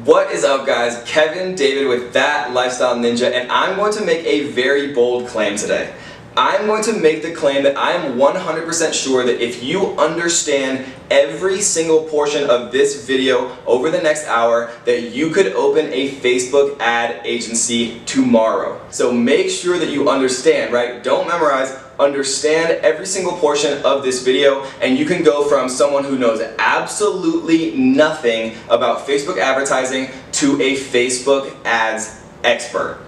What is up, guys? Kevin David with That Lifestyle Ninja, and I'm going to make a very bold claim today. I'm going to make the claim that I am 100% sure that if you understand every single portion of this video over the next hour, that you could open a Facebook ad agency tomorrow. So make sure that you understand, right? Don't memorize. Understand every single portion of this video, and you can go from someone who knows absolutely nothing about Facebook advertising to a Facebook ads expert.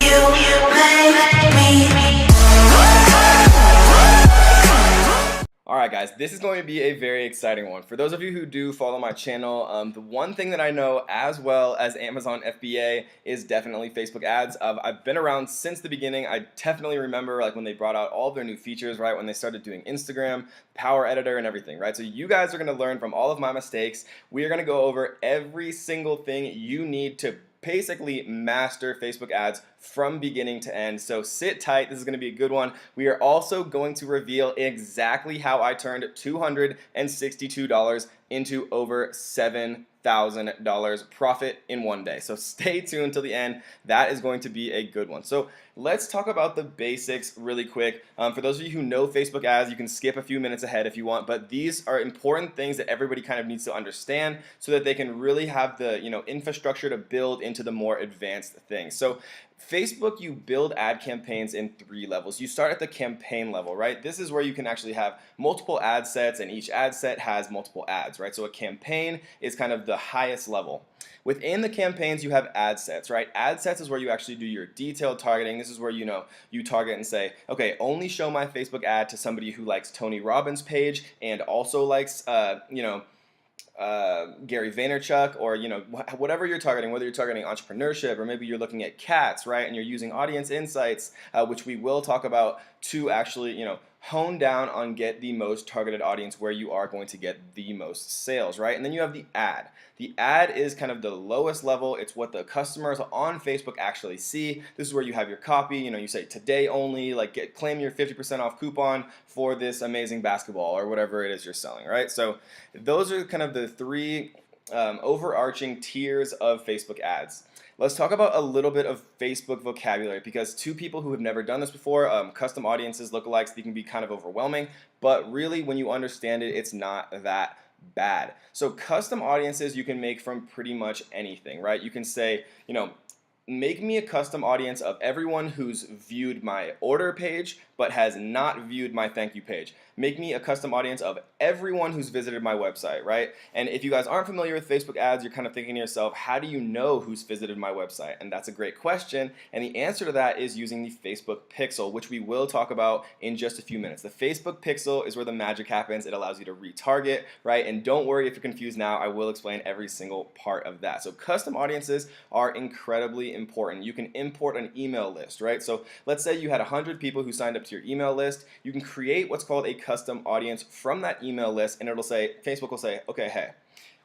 Alright guys, this is going to be a very exciting one. For those of you who do follow my channel, the one thing that I know as well as Amazon FBA is definitely Facebook ads. I've been around since the beginning. I definitely remember like when they brought out all of their new features, right? When they started doing Instagram, Power Editor and everything, right? So you guys are going to learn from all of my mistakes. We are going to go over every single thing you need to basically master Facebook ads from beginning to end. So sit tight, this is going to be a good one. We are also going to reveal exactly how I turned $262 into over $7,000 profit in one day. So stay tuned till the end. That is going to be a good one. So let's talk about the basics really quick. For those of you who know Facebook ads, you can skip a few minutes ahead if you want, but these are important things that everybody kind of needs to understand so that they can really have the infrastructure to build into the more advanced things. So Facebook, you build ad campaigns in 3 levels. You start at the campaign level, right? This is where you can actually have multiple ad sets, and each ad set has multiple ads, right? So a campaign is kind of the highest level. Within the campaigns, you have ad sets, right? Ad sets is where you actually do your detailed targeting. This is where you target and say, okay, only show my Facebook ad to somebody who likes Tony Robbins' page and also likes, Gary Vaynerchuk, or whatever you're targeting, whether you're targeting entrepreneurship or maybe you're looking at cats, right? And you're using audience insights, which we will talk about, to actually hone down on get the most targeted audience where you are going to get the most sales, right? And then you have the ad. The ad is kind of the lowest level. It's what the customers on Facebook actually see. This is where you have your copy. You say today only, like claim your 50% off coupon for this amazing basketball or whatever it is you're selling, right? So those are kind of the 3 overarching tiers of Facebook ads. Let's talk about a little bit of Facebook vocabulary, because to people who have never done this before, custom audiences, lookalikes, they can be kind of overwhelming, but really when you understand it, it's not that bad. So custom audiences you can make from pretty much anything, right? You can say, make me a custom audience of everyone who's viewed my order page but has not viewed my thank you page. Make me a custom audience of everyone who's visited my website, right? And if you guys aren't familiar with Facebook ads, you're kind of thinking to yourself, how do you know who's visited my website? And that's a great question. And the answer to that is using the Facebook Pixel, which we will talk about in just a few minutes. The Facebook Pixel is where the magic happens. It allows you to retarget, right? And don't worry if you're confused now, I will explain every single part of that. So custom audiences are incredibly important. You can import an email list, right? So let's say you had 100 people who signed up to your email list. You can create what's called a custom audience from that email list, and Facebook will say, okay, hey,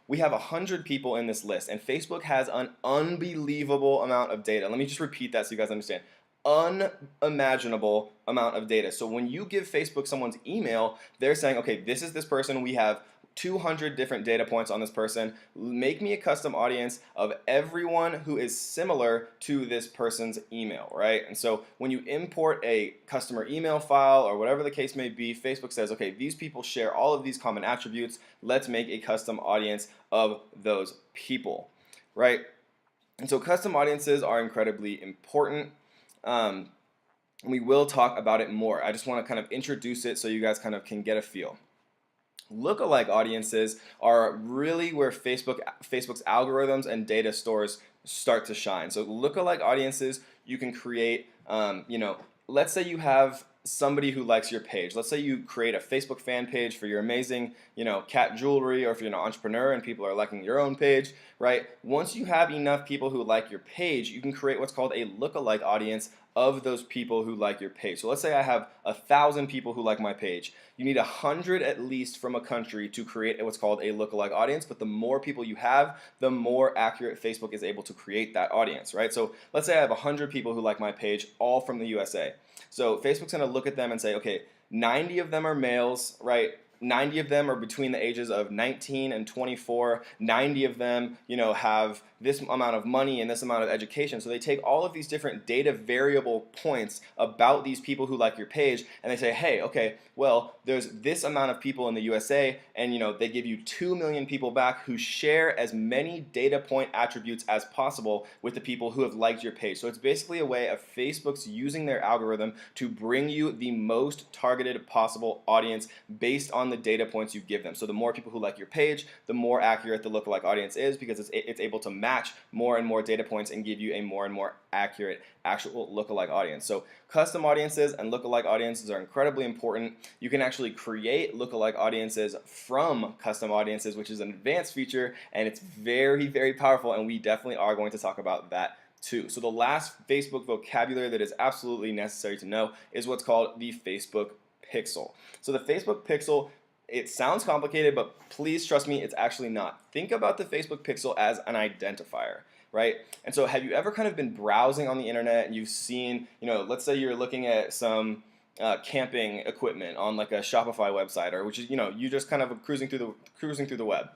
we have 100 people in this list, and Facebook has an unbelievable amount of data. Let me just repeat that so you guys understand. Unimaginable amount of data. So when you give Facebook someone's email, they're saying, okay, this is this person. We have 200 different data points on this person. Make me a custom audience of everyone who is similar to this person's email, right? And so when you import a customer email file or whatever the case may be, Facebook says, okay, these people share all of these common attributes. Let's make a custom audience of those people, right? And so custom audiences are incredibly important. We will talk about it more. I just want to kind of introduce it so you guys kind of can get a feel. Lookalike audiences are really where Facebook's algorithms and data stores start to shine. So lookalike audiences you can create, let's say you have somebody who likes your page. Let's say you create a Facebook fan page for your amazing, cat jewelry, or if you're an entrepreneur and people are liking your own page, right? Once you have enough people who like your page, you can create what's called a lookalike audience of those people who like your page. So let's say I have 1,000 people who like my page. You need 100 at least from a country to create what's called a lookalike audience, but the more people you have, the more accurate Facebook is able to create that audience, right? So let's say I have 100 people who like my page, all from the USA. So Facebook's going to look at them and say, okay, 90 of them are males, right? 90 of them are between the ages of 19 and 24. 90 of them, have this amount of money and this amount of education. So they take all of these different data variable points about these people who like your page, and they say, hey, okay, well, there's this amount of people in the USA, and they give you 2 million people back who share as many data point attributes as possible with the people who have liked your page. So it's basically a way of Facebook's using their algorithm to bring you the most targeted possible audience based on the data points you give them. So the more people who like your page, the more accurate the lookalike audience is, because it's able to match more and more data points and give you a more and more accurate actual lookalike audience. So custom audiences and lookalike audiences are incredibly important. You can actually create lookalike audiences from custom audiences, which is an advanced feature, and it's very, very powerful, and we definitely are going to talk about that too. So the last Facebook vocabulary that is absolutely necessary to know is what's called the Facebook pixel. So the Facebook pixel, it sounds complicated, but please trust me, it's actually not. Think about the Facebook pixel as an identifier, right? And so have you ever kind of been browsing on the internet and you've seen, let's say you're looking at some camping equipment on like a Shopify website, or which is, you just kind of cruising through the web.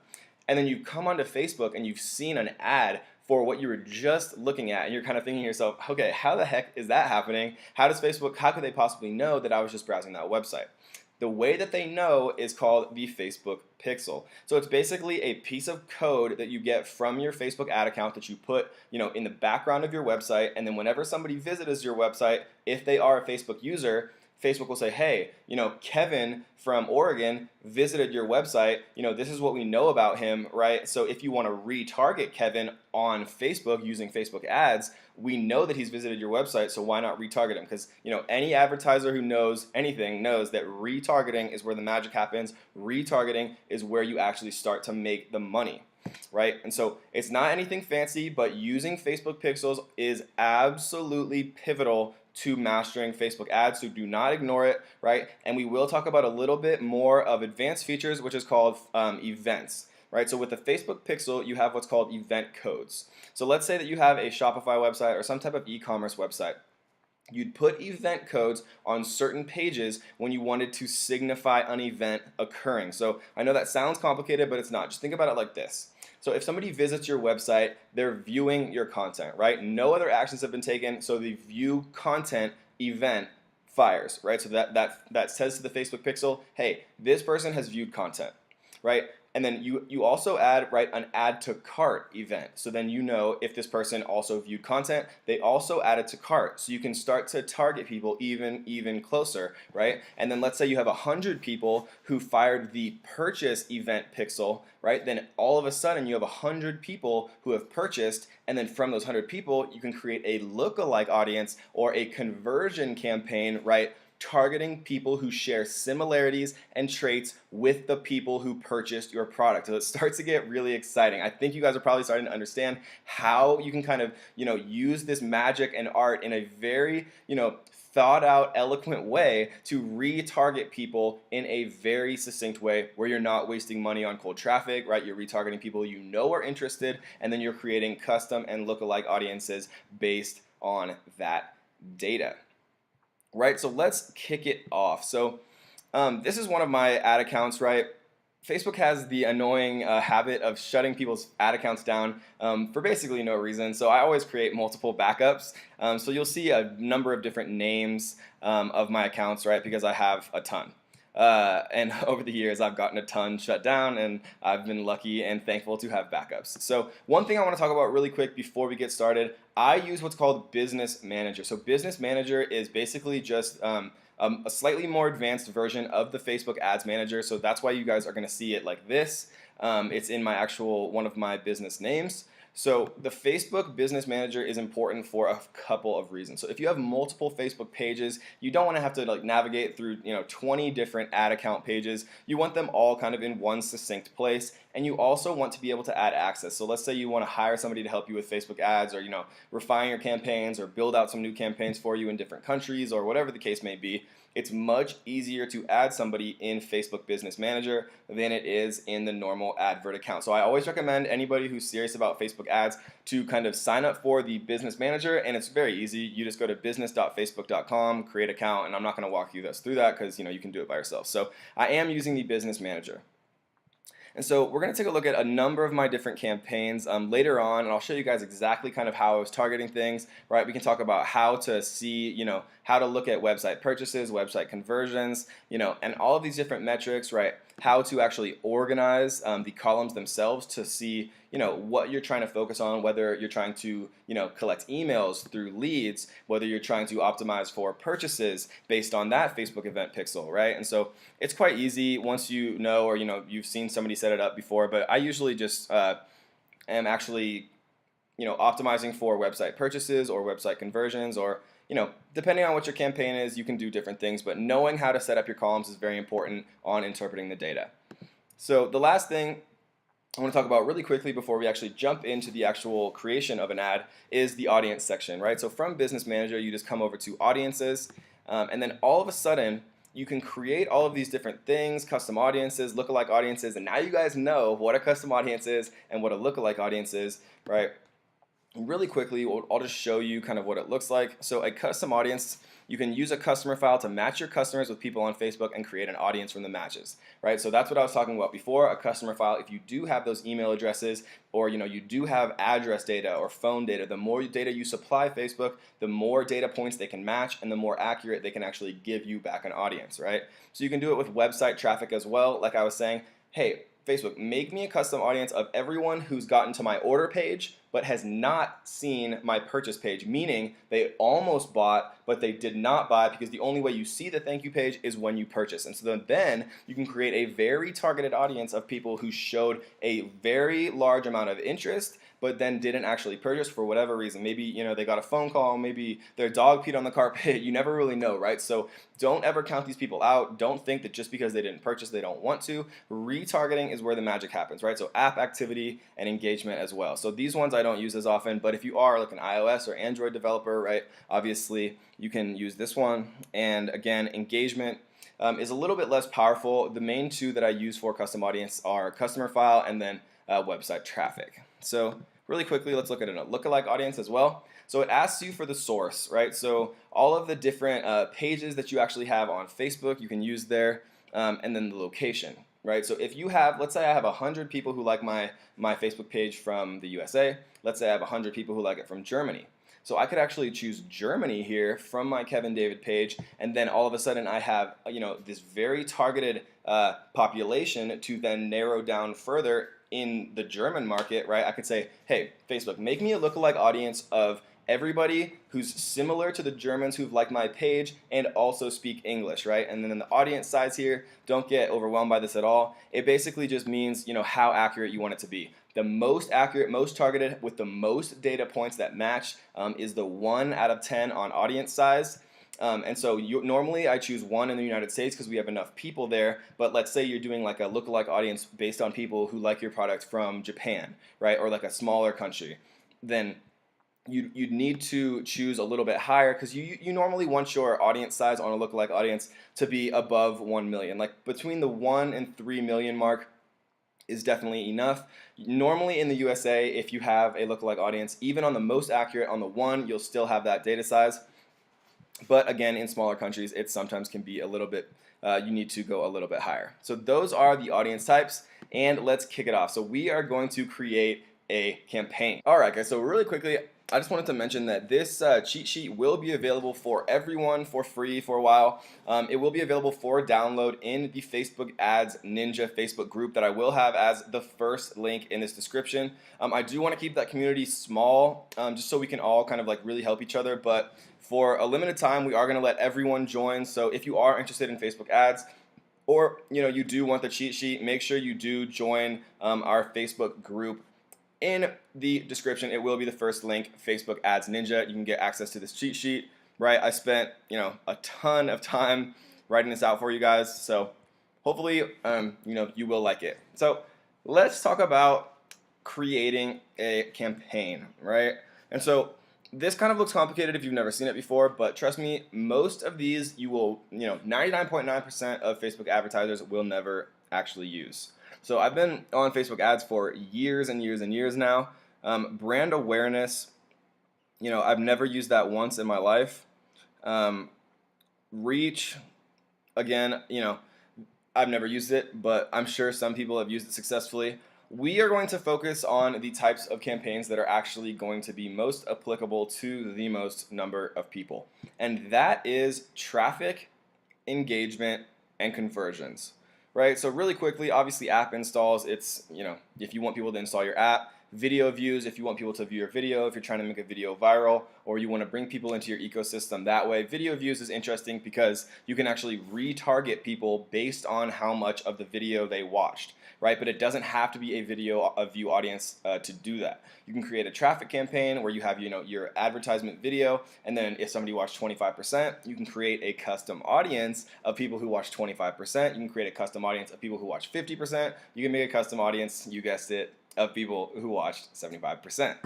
And then you come onto Facebook and you've seen an ad for what you were just looking at, and you're kind of thinking to yourself, okay, how the heck is that happening? How could they possibly know that I was just browsing that website? The way that they know is called the Facebook pixel. So it's basically a piece of code that you get from your Facebook ad account that you put, in the background of your website, and then whenever somebody visits your website, if they are a Facebook user, Facebook will say, hey, Kevin from Oregon visited your website. This is what we know about him, right? So if you want to retarget Kevin on Facebook using Facebook ads, we know that he's visited your website, so why not retarget him? Because any advertiser who knows anything knows that retargeting is where the magic happens. Retargeting is where you actually start to make the money, right? And so it's not anything fancy, but using Facebook pixels is absolutely pivotal to mastering Facebook ads, so do not ignore it, right? And we will talk about a little bit more of advanced features, which is called events, right? So with the Facebook pixel, you have what's called event codes. So let's say that you have a Shopify website or some type of e-commerce website. You'd put event codes on certain pages when you wanted to signify an event occurring. So I know that sounds complicated, but it's not. Just think about it like this. So if somebody visits your website, they're viewing your content, right? No other actions have been taken, so the view content event fires, right? So that says to the Facebook pixel, hey, this person has viewed content, right? And then you also add, right, an add to cart event. So then if this person also viewed content, they also added to cart. So you can start to target people even closer, right? And then let's say you have 100 people who fired the purchase event pixel, right? Then all of a sudden you have 100 people who have purchased, and then from those 100 people, you can create a lookalike audience or a conversion campaign, right? Targeting people who share similarities and traits with the people who purchased your product. So it starts to get really exciting. I think you guys are probably starting to understand how you can kind of, use this magic and art in a very, thought out, eloquent way to retarget people in a very succinct way where you're not wasting money on cold traffic, right? You're retargeting people are interested, and then you're creating custom and lookalike audiences based on that data. Right, so let's kick it off. So this is one of my ad accounts, right? Facebook has the annoying habit of shutting people's ad accounts down for basically no reason. So I always create multiple backups. So you'll see a number of different names of my accounts, right? Because I have a ton. And over the years, I've gotten a ton shut down, and I've been lucky and thankful to have backups. So one thing I want to talk about really quick before we get started, I use what's called Business Manager. So Business Manager is basically just a slightly more advanced version of the Facebook Ads Manager. So that's why you guys are going to see it like this. It's in one of my business names. So the Facebook Business Manager is important for a couple of reasons. So if you have multiple Facebook pages, you don't want to have to navigate through 20 different ad account pages. You want them all kind of in one succinct place, and you also want to be able to add access. So let's say you want to hire somebody to help you with Facebook ads, or refine your campaigns, or build out some new campaigns for you in different countries, or whatever the case may be. It's much easier to add somebody in Facebook Business Manager than it is in the normal advert account. So I always recommend anybody who's serious about Facebook ads to kind of sign up for the Business Manager, and it's very easy. You just go to business.facebook.com, create an account, and I'm not going to walk you through that because you can do it by yourself. So I am using the Business Manager. And so we're going to take a look at a number of my different campaigns later on, and I'll show you guys exactly kind of how I was targeting things, right? We can talk about how to see, how to look at website purchases, website conversions, and all of these different metrics, right? How to actually organize the columns themselves to see, what you're trying to focus on, whether you're trying to, collect emails through leads, whether you're trying to optimize for purchases based on that Facebook event pixel, right? And so it's quite easy once you know, or you've seen somebody set it up before, but I usually just am actually optimizing for website purchases or website conversions, or depending on what your campaign is, you can do different things, but knowing how to set up your columns is very important on interpreting the data. So the last thing I want to talk about really quickly before we actually jump into the actual creation of an ad is the audience section, right? So from Business Manager, you just come over to audiences, and then all of a sudden you can create all of these different things, custom audiences, lookalike audiences, and now you guys know what a custom audience is and what a lookalike audience is, right? Really quickly, I'll just show you kind of what it looks like. So a custom audience, you can use a customer file to match your customers with people on Facebook and create an audience from the matches, right? So that's what I was talking about before, a customer file. If you do have those email addresses, or you do have address data or phone data, the more data you supply Facebook, the more data points they can match and the more accurate they can actually give you back an audience, right? So you can do it with website traffic as well. Like I was saying, hey, Facebook, make me a custom audience of everyone who's gotten to my order page but has not seen my purchase page, meaning they almost bought but they did not buy, because the only way you see the thank you page is when you purchase. And so then you can create a very targeted audience of people who showed a very large amount of interest but then didn't actually purchase for whatever reason. Maybe they got a phone call, maybe their dog peed on the carpet. You never really know, right? So don't ever count these people out. Don't think that just because they didn't purchase they don't want to. Retargeting is where the magic happens, right? So app activity and engagement as well. So these ones I don't use as often, but if you are like an iOS or Android developer, right, obviously you can use this one. And again, engagement is a little bit less powerful. The main two that I use for custom audience are customer file and then website traffic. So really quickly, let's look at a lookalike audience as well. So it asks you for the source, right? So all of the different pages that you actually have on Facebook, you can use there, and then the location, right? So if you have, let's say I have 100 people who like my Facebook page from the USA. Let's say I have 100 people who like it from Germany. So I could actually choose Germany here from my Kevin David page, and then all of a sudden I have this very targeted population to then narrow down further in the German market, right? I could say, hey, Facebook, make me a lookalike audience of everybody who's similar to the Germans who've liked my page and also speak English, right? And then in the audience size here, don't get overwhelmed by this at all. It basically just means, how accurate you want it to be. The most accurate, most targeted with the most data points that match is the 1 out of 10 on audience size. And so normally I choose 1 in the United States because we have enough people there, but let's say you're doing like a lookalike audience based on people who like your product from Japan, right, or like a smaller country, then you'd need to choose a little bit higher, because you normally want your audience size on a lookalike audience to be above 1 million. Like between the 1 and 3 million mark is definitely enough. Normally in the USA, if you have a lookalike audience, even on the most accurate, on the 1, you'll still have that data size. But again, in smaller countries, it sometimes can be a little bit, you need to go a little bit higher. So those are the audience types, and let's kick it off. So we are going to create a campaign. All right, guys, so really quickly, I just wanted to mention that this cheat sheet will be available for everyone for free for a while. It will be available for download in the Facebook Ads Ninja Facebook group that I will have as the first link in this description. I do want to keep that community small, just so we can all kind of like really help each other, but for a limited time, we are going to let everyone join. So if you are interested in Facebook ads, or you do want the cheat sheet, make sure you do join our Facebook group. In the description, it will be the first link, Facebook Ads Ninja. You can get access to this cheat sheet, right? I spent, a ton of time writing this out for you guys, so hopefully, you will like it. So let's talk about creating a campaign, right? And so this kind of looks complicated if you've never seen it before, but trust me, most of these you will, 99.9% of Facebook advertisers will never actually use. So I've been on Facebook ads for years and years and years now. Brand awareness, I've never used that once in my life. Reach, again, I've never used it, but I'm sure some people have used it successfully. We are going to focus on the types of campaigns that are actually going to be most applicable to the most number of people. And that is traffic, engagement, and conversions, right? So really quickly, obviously app installs, it's, if you want people to install your app. Video views, if you want people to view your video, if you're trying to make a video viral, or you want to bring people into your ecosystem that way. Video views is interesting because you can actually retarget people based on how much of the video they watched, right? But it doesn't have to be a view audience to do that. You can create a traffic campaign where you have, your advertisement video, and then if somebody watched 25%, you can create a custom audience of people who watch 25%. You can create a custom audience of people who watch 50%. You can make a custom audience, you guessed it, of people who watched 75%,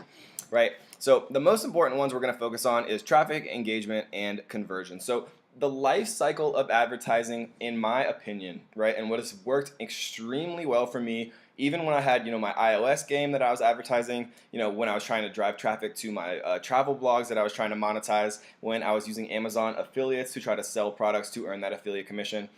right? So the most important ones we're going to focus on is traffic, engagement, and conversion. So the life cycle of advertising, in my opinion, right, and what has worked extremely well for me, even when I had, my iOS game that I was advertising, when I was trying to drive traffic to my travel blogs that I was trying to monetize, when I was using Amazon affiliates to try to sell products to earn that affiliate commission.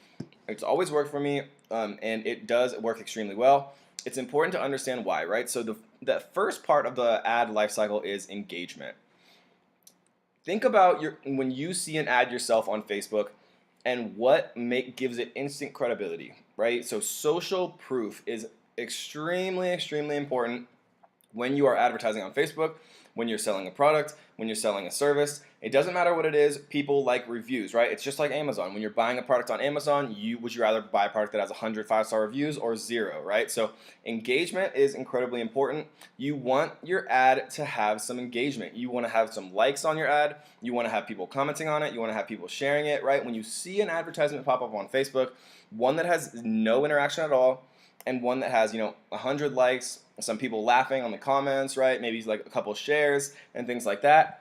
It's always worked for me, and it does work extremely well. It's important to understand why, right? So the first part of the ad lifecycle is engagement. Think about when you see an ad yourself on Facebook and what gives it instant credibility, right? So social proof is extremely, extremely important when you are advertising on Facebook, when you're selling a product, when you're selling a service. It doesn't matter what it is, people like reviews, right? It's just like Amazon. When you're buying a product on Amazon, would you rather buy a product that has 100 5-star reviews or 0, right? So engagement is incredibly important. You want your ad to have some engagement. You want to have some likes on your ad. You want to have people commenting on it. You want to have people sharing it, right? When you see an advertisement pop up on Facebook, one that has no interaction at all, and one that has 100 likes, some people laughing on the comments, right? Maybe like a couple shares and things like that.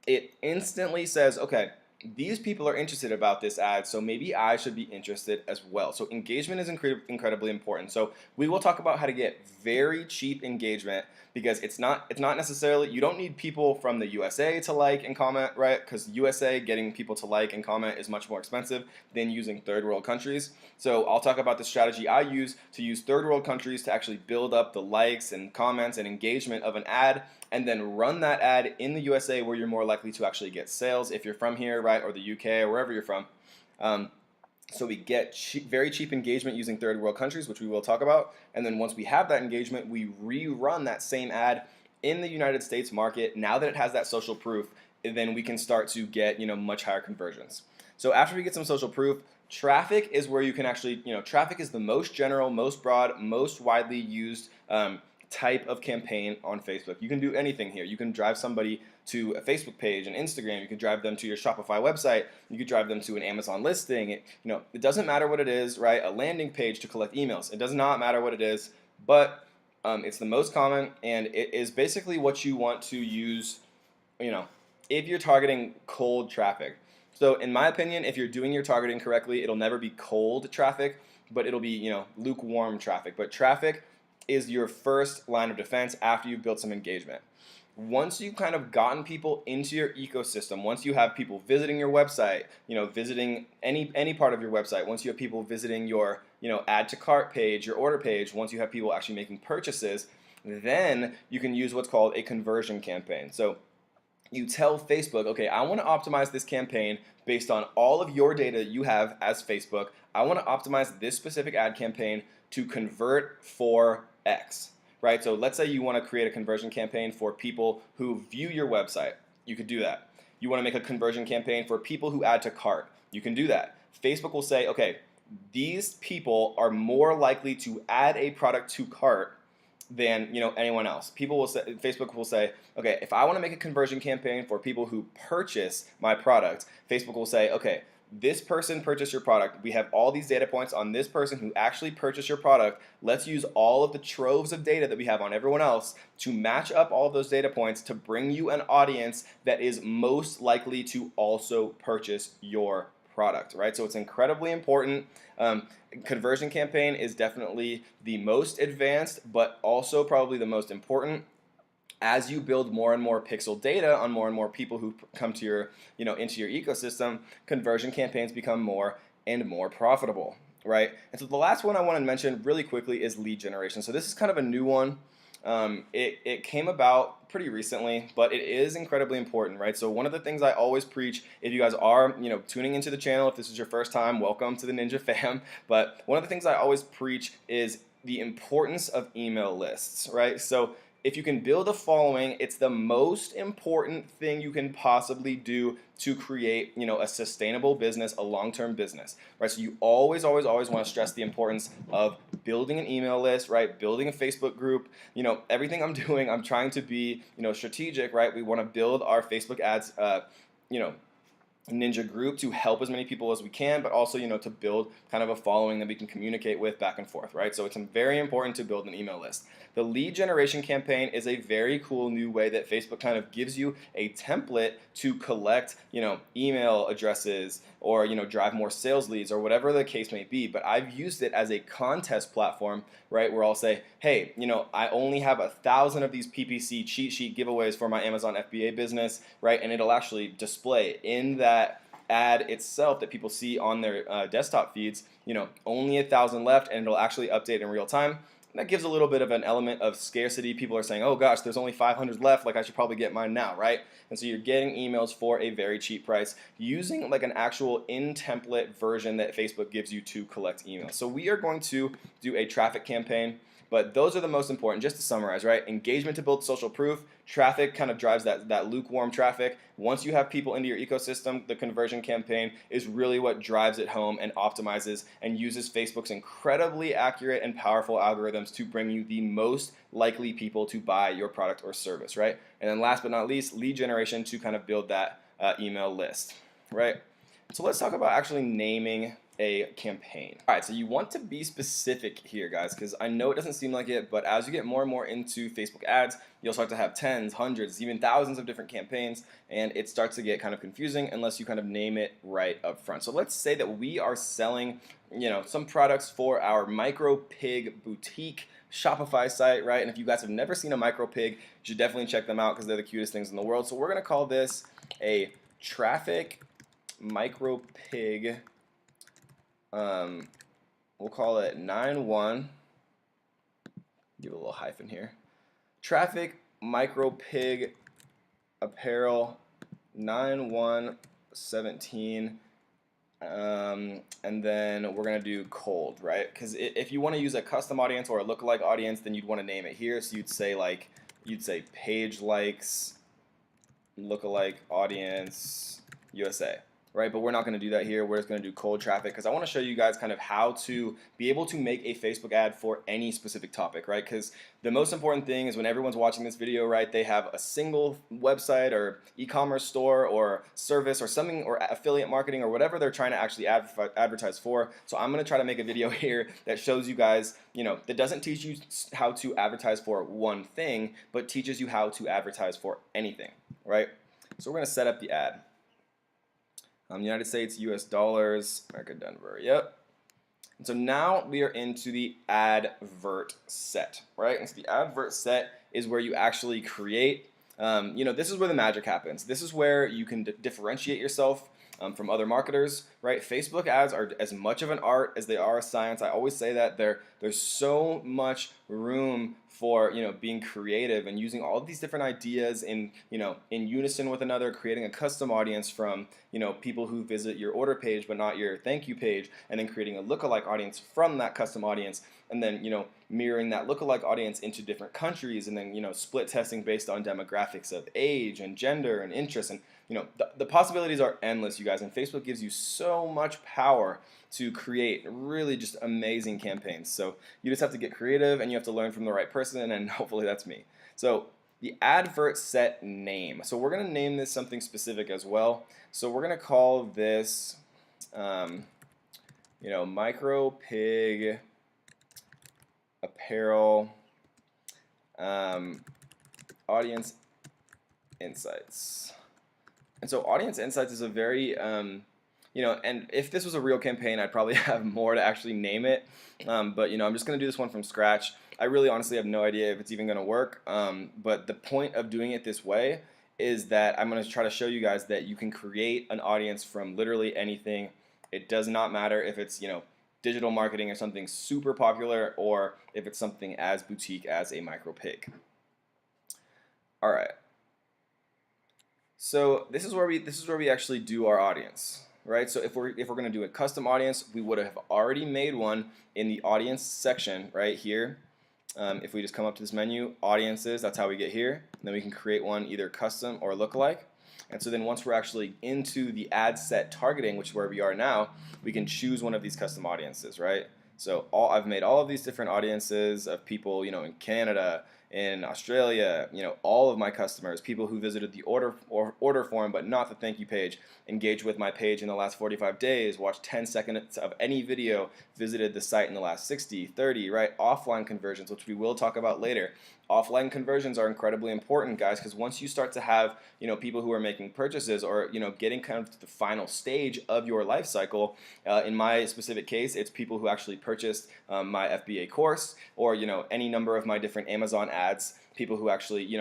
It instantly says, okay, these people are interested about this ad, so maybe I should be interested as well. So engagement is incredibly important. So we will talk about how to get very cheap engagement, because it's not necessarily, you don't need people from the USA to like and comment, right? Because USA, getting people to like and comment is much more expensive than using third world countries. So I'll talk about the strategy I use to use third world countries to actually build up the likes and comments and engagement of an ad, and then run that ad in the USA where you're more likely to actually get sales if you're from here, right, or the UK or wherever you're from. So we get very cheap engagement using third world countries, which we will talk about. And then once we have that engagement, we rerun that same ad in the United States market. Now that it has that social proof, then we can start to get much higher conversions. So after we get some social proof, traffic is where you can actually, traffic is the most general, most broad, most widely used type of campaign on Facebook. You can do anything here. You can drive somebody to a Facebook page, an Instagram. You can drive them to your Shopify website. You could drive them to an Amazon listing. It doesn't matter what it is, right? A landing page to collect emails. It does not matter what it is, but it's the most common, and it is basically what you want to use, if you're targeting cold traffic. So in my opinion, if you're doing your targeting correctly, it'll never be cold traffic, but it'll be, lukewarm traffic. But traffic is your first line of defense after you've built some engagement. Once you've kind of gotten people into your ecosystem, once you have people visiting your website, visiting any part of your website, once you have people visiting your, add to cart page, your order page, once you have people actually making purchases, then you can use what's called a conversion campaign. So you tell Facebook, okay, I want to optimize this campaign based on all of your data you have as Facebook. I want to optimize this specific ad campaign to convert for X, right? So let's say you want to create a conversion campaign for people who view your website. You could do that. You want to make a conversion campaign for people who add to cart. You can do that. Facebook will say, okay, these people are more likely to add a product to cart than anyone else. Facebook will say, okay, if I want to make a conversion campaign for people who purchase my product, Facebook will say, okay, this person purchased your product. We have all these data points on this person who actually purchased your product. Let's use all of the troves of data that we have on everyone else to match up all of those data points to bring you an audience that is most likely to also purchase your product, right? So it's incredibly important. Conversion campaign is definitely the most advanced, but also probably the most important. As you build more and more pixel data on more and more people who come to your, into your ecosystem, conversion campaigns become more and more profitable. right? And so the last one I want to mention really quickly is lead generation. So this is kind of a new one. It came about pretty recently, but it is incredibly important, right? So one of the things I always preach, if you guys are, tuning into the channel, if this is your first time, welcome to the Ninja fam. But one of the things I always preach is the importance of email lists, right? So if you can build a following, it's the most important thing you can possibly do to create, a sustainable business, a long-term business, right? So you always, always, always want to stress the importance of building an email list, right? Building a Facebook group. Everything I'm doing, I'm trying to be, strategic, right? We want to build our Facebook ads, you know, Ninja group to help as many people as we can, but also, to build kind of a following that we can communicate with back and forth, right? So it's very important to build an email list. The lead generation campaign is a very cool new way that Facebook kind of gives you a template to collect, email addresses or, drive more sales leads or whatever the case may be. But I've used it as a contest platform, right? Where I'll say, hey, I only have 1,000 of these PPC cheat sheet giveaways for my Amazon FBA business, right? And it'll actually display in that ad itself that people see on their desktop feeds, only 1,000 left, and it'll actually update in real time. That gives a little bit of an element of scarcity. People are saying, oh gosh, there's only 500 left, like I should probably get mine now, right? And so you're getting emails for a very cheap price using like an actual in-template version that Facebook gives you to collect emails. So we are going to do a traffic campaign, but those are the most important. Just to summarize, right? Engagement to build social proof. Traffic kind of drives that lukewarm traffic. Once you have people into your ecosystem, the conversion campaign is really what drives it home and optimizes and uses Facebook's incredibly accurate and powerful algorithms to bring you the most likely people to buy your product or service, right? And then last but not least, lead generation to kind of build that email list, right? So let's talk about actually naming a campaign. All right, so you want to be specific here, guys, because I know it doesn't seem like it, but as you get more and more into Facebook ads, you'll start to have tens, hundreds, even thousands of different campaigns, and it starts to get kind of confusing unless you kind of name it right up front. So let's say that we are selling, some products for our MicroPig boutique Shopify site, right? And if you guys have never seen a MicroPig, you should definitely check them out because they're the cutest things in the world. So we're gonna call this a traffic MicroPig. We'll call it 91. Give a little hyphen here. Traffic MicroPig apparel 9117. And then we're gonna do cold, right? Because if you want to use a custom audience or a lookalike audience, then you'd want to name it here. So you'd say page likes lookalike audience USA, right? But we're not going to do that here. We're just going to do cold traffic because I want to show you guys kind of how to be able to make a Facebook ad for any specific topic, right? Because the most important thing is when everyone's watching this video, right, they have a single website or e-commerce store or service or something or affiliate marketing or whatever they're trying to actually advertise for. So I'm going to try to make a video here that shows you guys, that doesn't teach you how to advertise for one thing, but teaches you how to advertise for anything, right? So we're going to set up the ad. United States, US dollars, America, Denver, yep. And so now we are into the advert set, right? And so the advert set is where you actually create, this is where the magic happens. This is where you can differentiate yourself from other marketers, right? Facebook ads are as much of an art as they are a science. I always say that there's so much room for being creative and using all of these different ideas in unison with another, creating a custom audience from people who visit your order page but not your thank you page, and then creating a lookalike audience from that custom audience, and then mirroring that lookalike audience into different countries, and then split testing based on demographics of age and gender and interest, and the possibilities are endless, you guys, and Facebook gives you so much power to create really just amazing campaigns. So you just have to get creative and you have to learn from the right person, and hopefully that's me. So the advert set name. So we're going to name this something specific as well. So we're going to call this, MicroPig apparel audience insights. And so audience insights is a very, and if this was a real campaign, I'd probably have more to actually name it. But, I'm just going to do this one from scratch. I really honestly have no idea if it's even going to work. But the point of doing it this way is that I'm going to try to show you guys that you can create an audience from literally anything. It does not matter if it's, digital marketing or something super popular, or if it's something as boutique as a micro pig. All right. So this is where we actually do our audience, right? So if we're going to do a custom audience, we would have already made one in the audience section right here. If we just come up to this menu, audiences, that's how we get here. And then we can create one either custom or lookalike. And so then once we're actually into the ad set targeting, which is where we are now, we can choose one of these custom audiences, right? So I've made all of these different audiences of people, in Canada, in Australia, all of my customers, people who visited the order form but not the thank you page, engaged with my page in the last 45 days, watched 10 seconds of any video, visited the site in the last 60, 30, right? Offline conversions, which we will talk about later. Offline conversions are incredibly important, guys, because once you start to have, people who are making purchases or, getting kind of to the final stage of your life cycle, in my specific case, it's people who actually purchased my FBA course or, any number of my different Amazon ads, people who actually,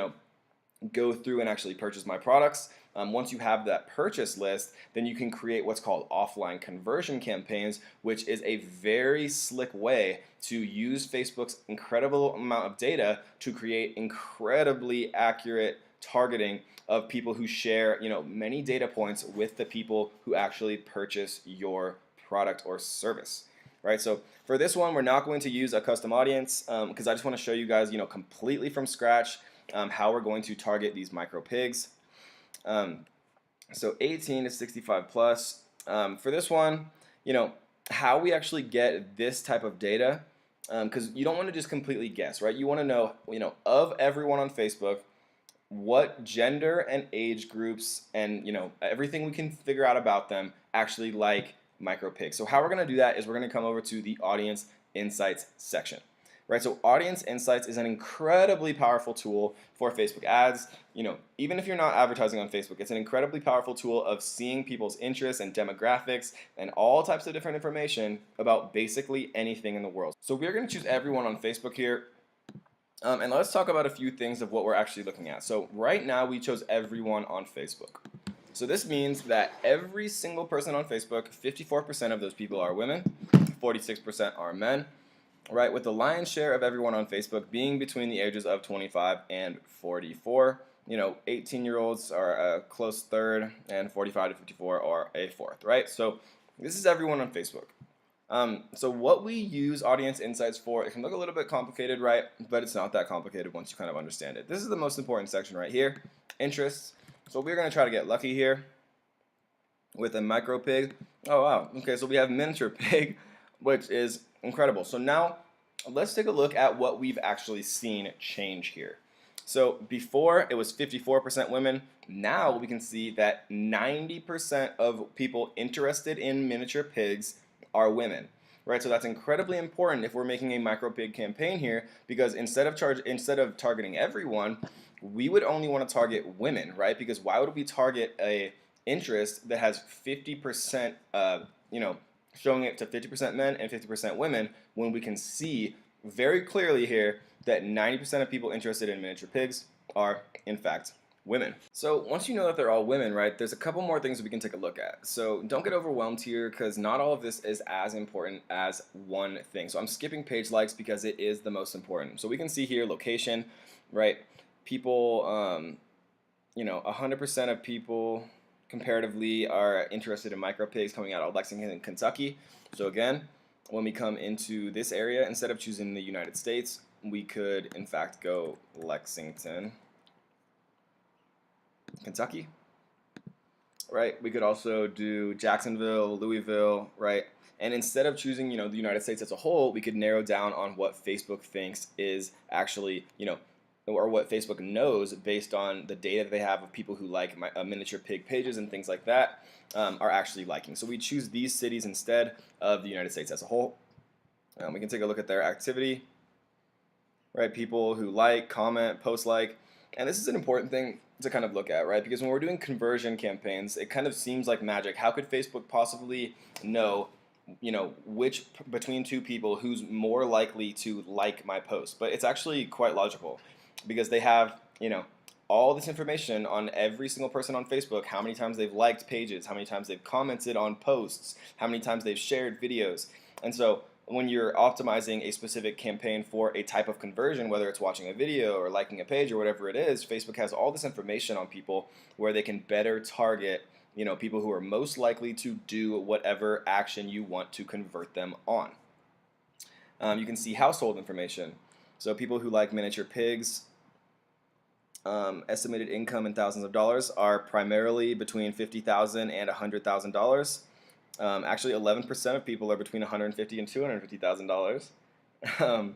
go through and actually purchase my products. Once you have that purchase list, then you can create what's called offline conversion campaigns, which is a very slick way to use Facebook's incredible amount of data to create incredibly accurate targeting of people who share, many data points with the people who actually purchase your product or service. Right, so for this one, we're not going to use a custom audience because I just want to show you guys, completely from scratch how we're going to target these micro pigs. So 18 to 65 plus. For this one, how we actually get this type of data, because you don't want to just completely guess, right? You want to know, of everyone on Facebook, what gender and age groups and, everything we can figure out about them actually like micro pigs. So how we're going to do that is we're going to come over to the Audience Insights section. Right, so Audience Insights is an incredibly powerful tool for Facebook ads. Even if you're not advertising on Facebook, it's an incredibly powerful tool of seeing people's interests and demographics and all types of different information about basically anything in the world. So we're going to choose everyone on Facebook here. And let's talk about a few things of what we're actually looking at. So right now we chose everyone on Facebook. So this means that every single person on Facebook, 54% of those people are women, 46% are men. Right, with the lion's share of everyone on Facebook being between the ages of 25 and 44. 18-year-olds are a close third, and 45 to 54 are a fourth, right? So this is everyone on Facebook. So what we use Audience Insights for, it can look a little bit complicated, right? But it's not that complicated once you kind of understand it. This is the most important section right here, interests. So we're going to try to get lucky here with a micro pig. Oh, wow. Okay, so we have miniature pig, which is incredible. So now let's take a look at what we've actually seen change here. So before it was 54% women. Now we can see that 90% of people interested in miniature pigs are women. Right, so that's incredibly important if we're making a micro pig campaign here, because instead of targeting everyone, we would only want to target women, right? Because why would we target a interest that has 50%, showing it to 50% men and 50% women, when we can see very clearly here that 90% of people interested in miniature pigs are, in fact, women. So once you know that they're all women, right, there's a couple more things that we can take a look at. So don't get overwhelmed here, because not all of this is as important as one thing. So I'm skipping page likes because it is the most important. So we can see here location, right? People, 100% of people comparatively are interested in micro pigs coming out of Lexington, Kentucky. So again, when we come into this area, instead of choosing the United States, we could in fact go Lexington, Kentucky. Right? We could also do Jacksonville, Louisville, right? And instead of choosing, the United States as a whole, we could narrow down on what Facebook thinks is actually, or what Facebook knows based on the data that they have of people who like miniature pig pages and things like that are actually liking. So we choose these cities instead of the United States as a whole. We can take a look at their activity, right? People who like, comment, post like. And this is an important thing to kind of look at, right? Because when we're doing conversion campaigns, it kind of seems like magic. How could Facebook possibly know, which between two people who's more likely to like my post? But it's actually quite logical, because they have, all this information on every single person on Facebook, how many times they've liked pages, how many times they've commented on posts, how many times they've shared videos. And so when you're optimizing a specific campaign for a type of conversion, whether it's watching a video or liking a page or whatever it is, Facebook has all this information on people where they can better target, people who are most likely to do whatever action you want to convert them on. You can see household information. So people who like miniature pigs, estimated income in thousands of dollars are primarily between $50,000 and $100,000. Actually, 11% of people are between $150,000 and $250,000.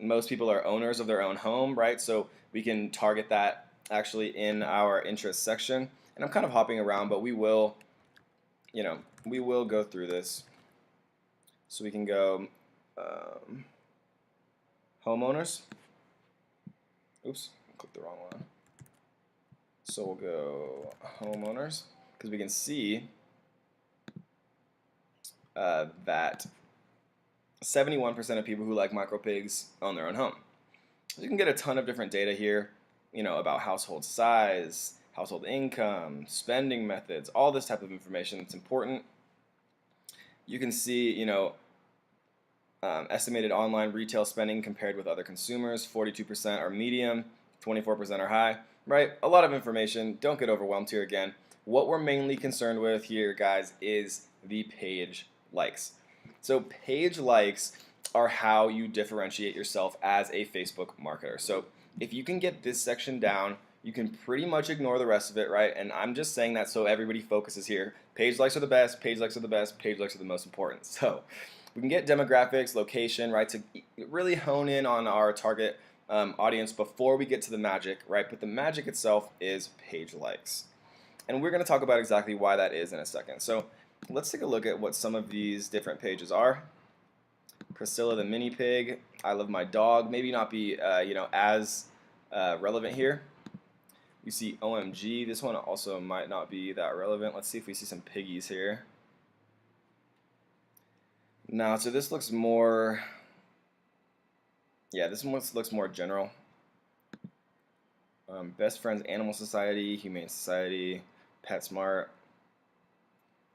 Most people are owners of their own home, right? So we can target that actually in our interest section. And I'm kind of hopping around, but we will go through this. So we can go homeowners. Oops, clicked the wrong one. So we'll go homeowners because we can see that 71% of people who like micropigs own their own home. So you can get a ton of different data here, about household size, household income, spending methods, all this type of information that's important. You can see, estimated online retail spending compared with other consumers. 42% are medium, 24% are high, right? A lot of information. Don't get overwhelmed here again. What we're mainly concerned with here, guys, is the page likes. So page likes are how you differentiate yourself as a Facebook marketer. So if you can get this section down, you can pretty much ignore the rest of it, right? And I'm just saying that so everybody focuses here. Page likes are the best, page likes are the best, page likes are the most important. So we can get demographics, location, right, to really hone in on our target audience before we get to the magic, right? But the magic itself is page likes. And we're going to talk about exactly why that is in a second. So let's take a look at what some of these different pages are. Priscilla the mini pig, I love my dog, maybe not be as relevant here. You see OMG, this one also might not be that relevant. Let's see if we see some piggies here. No, so this looks more, this one looks more general. Best Friends Animal Society, Humane Society, PetSmart,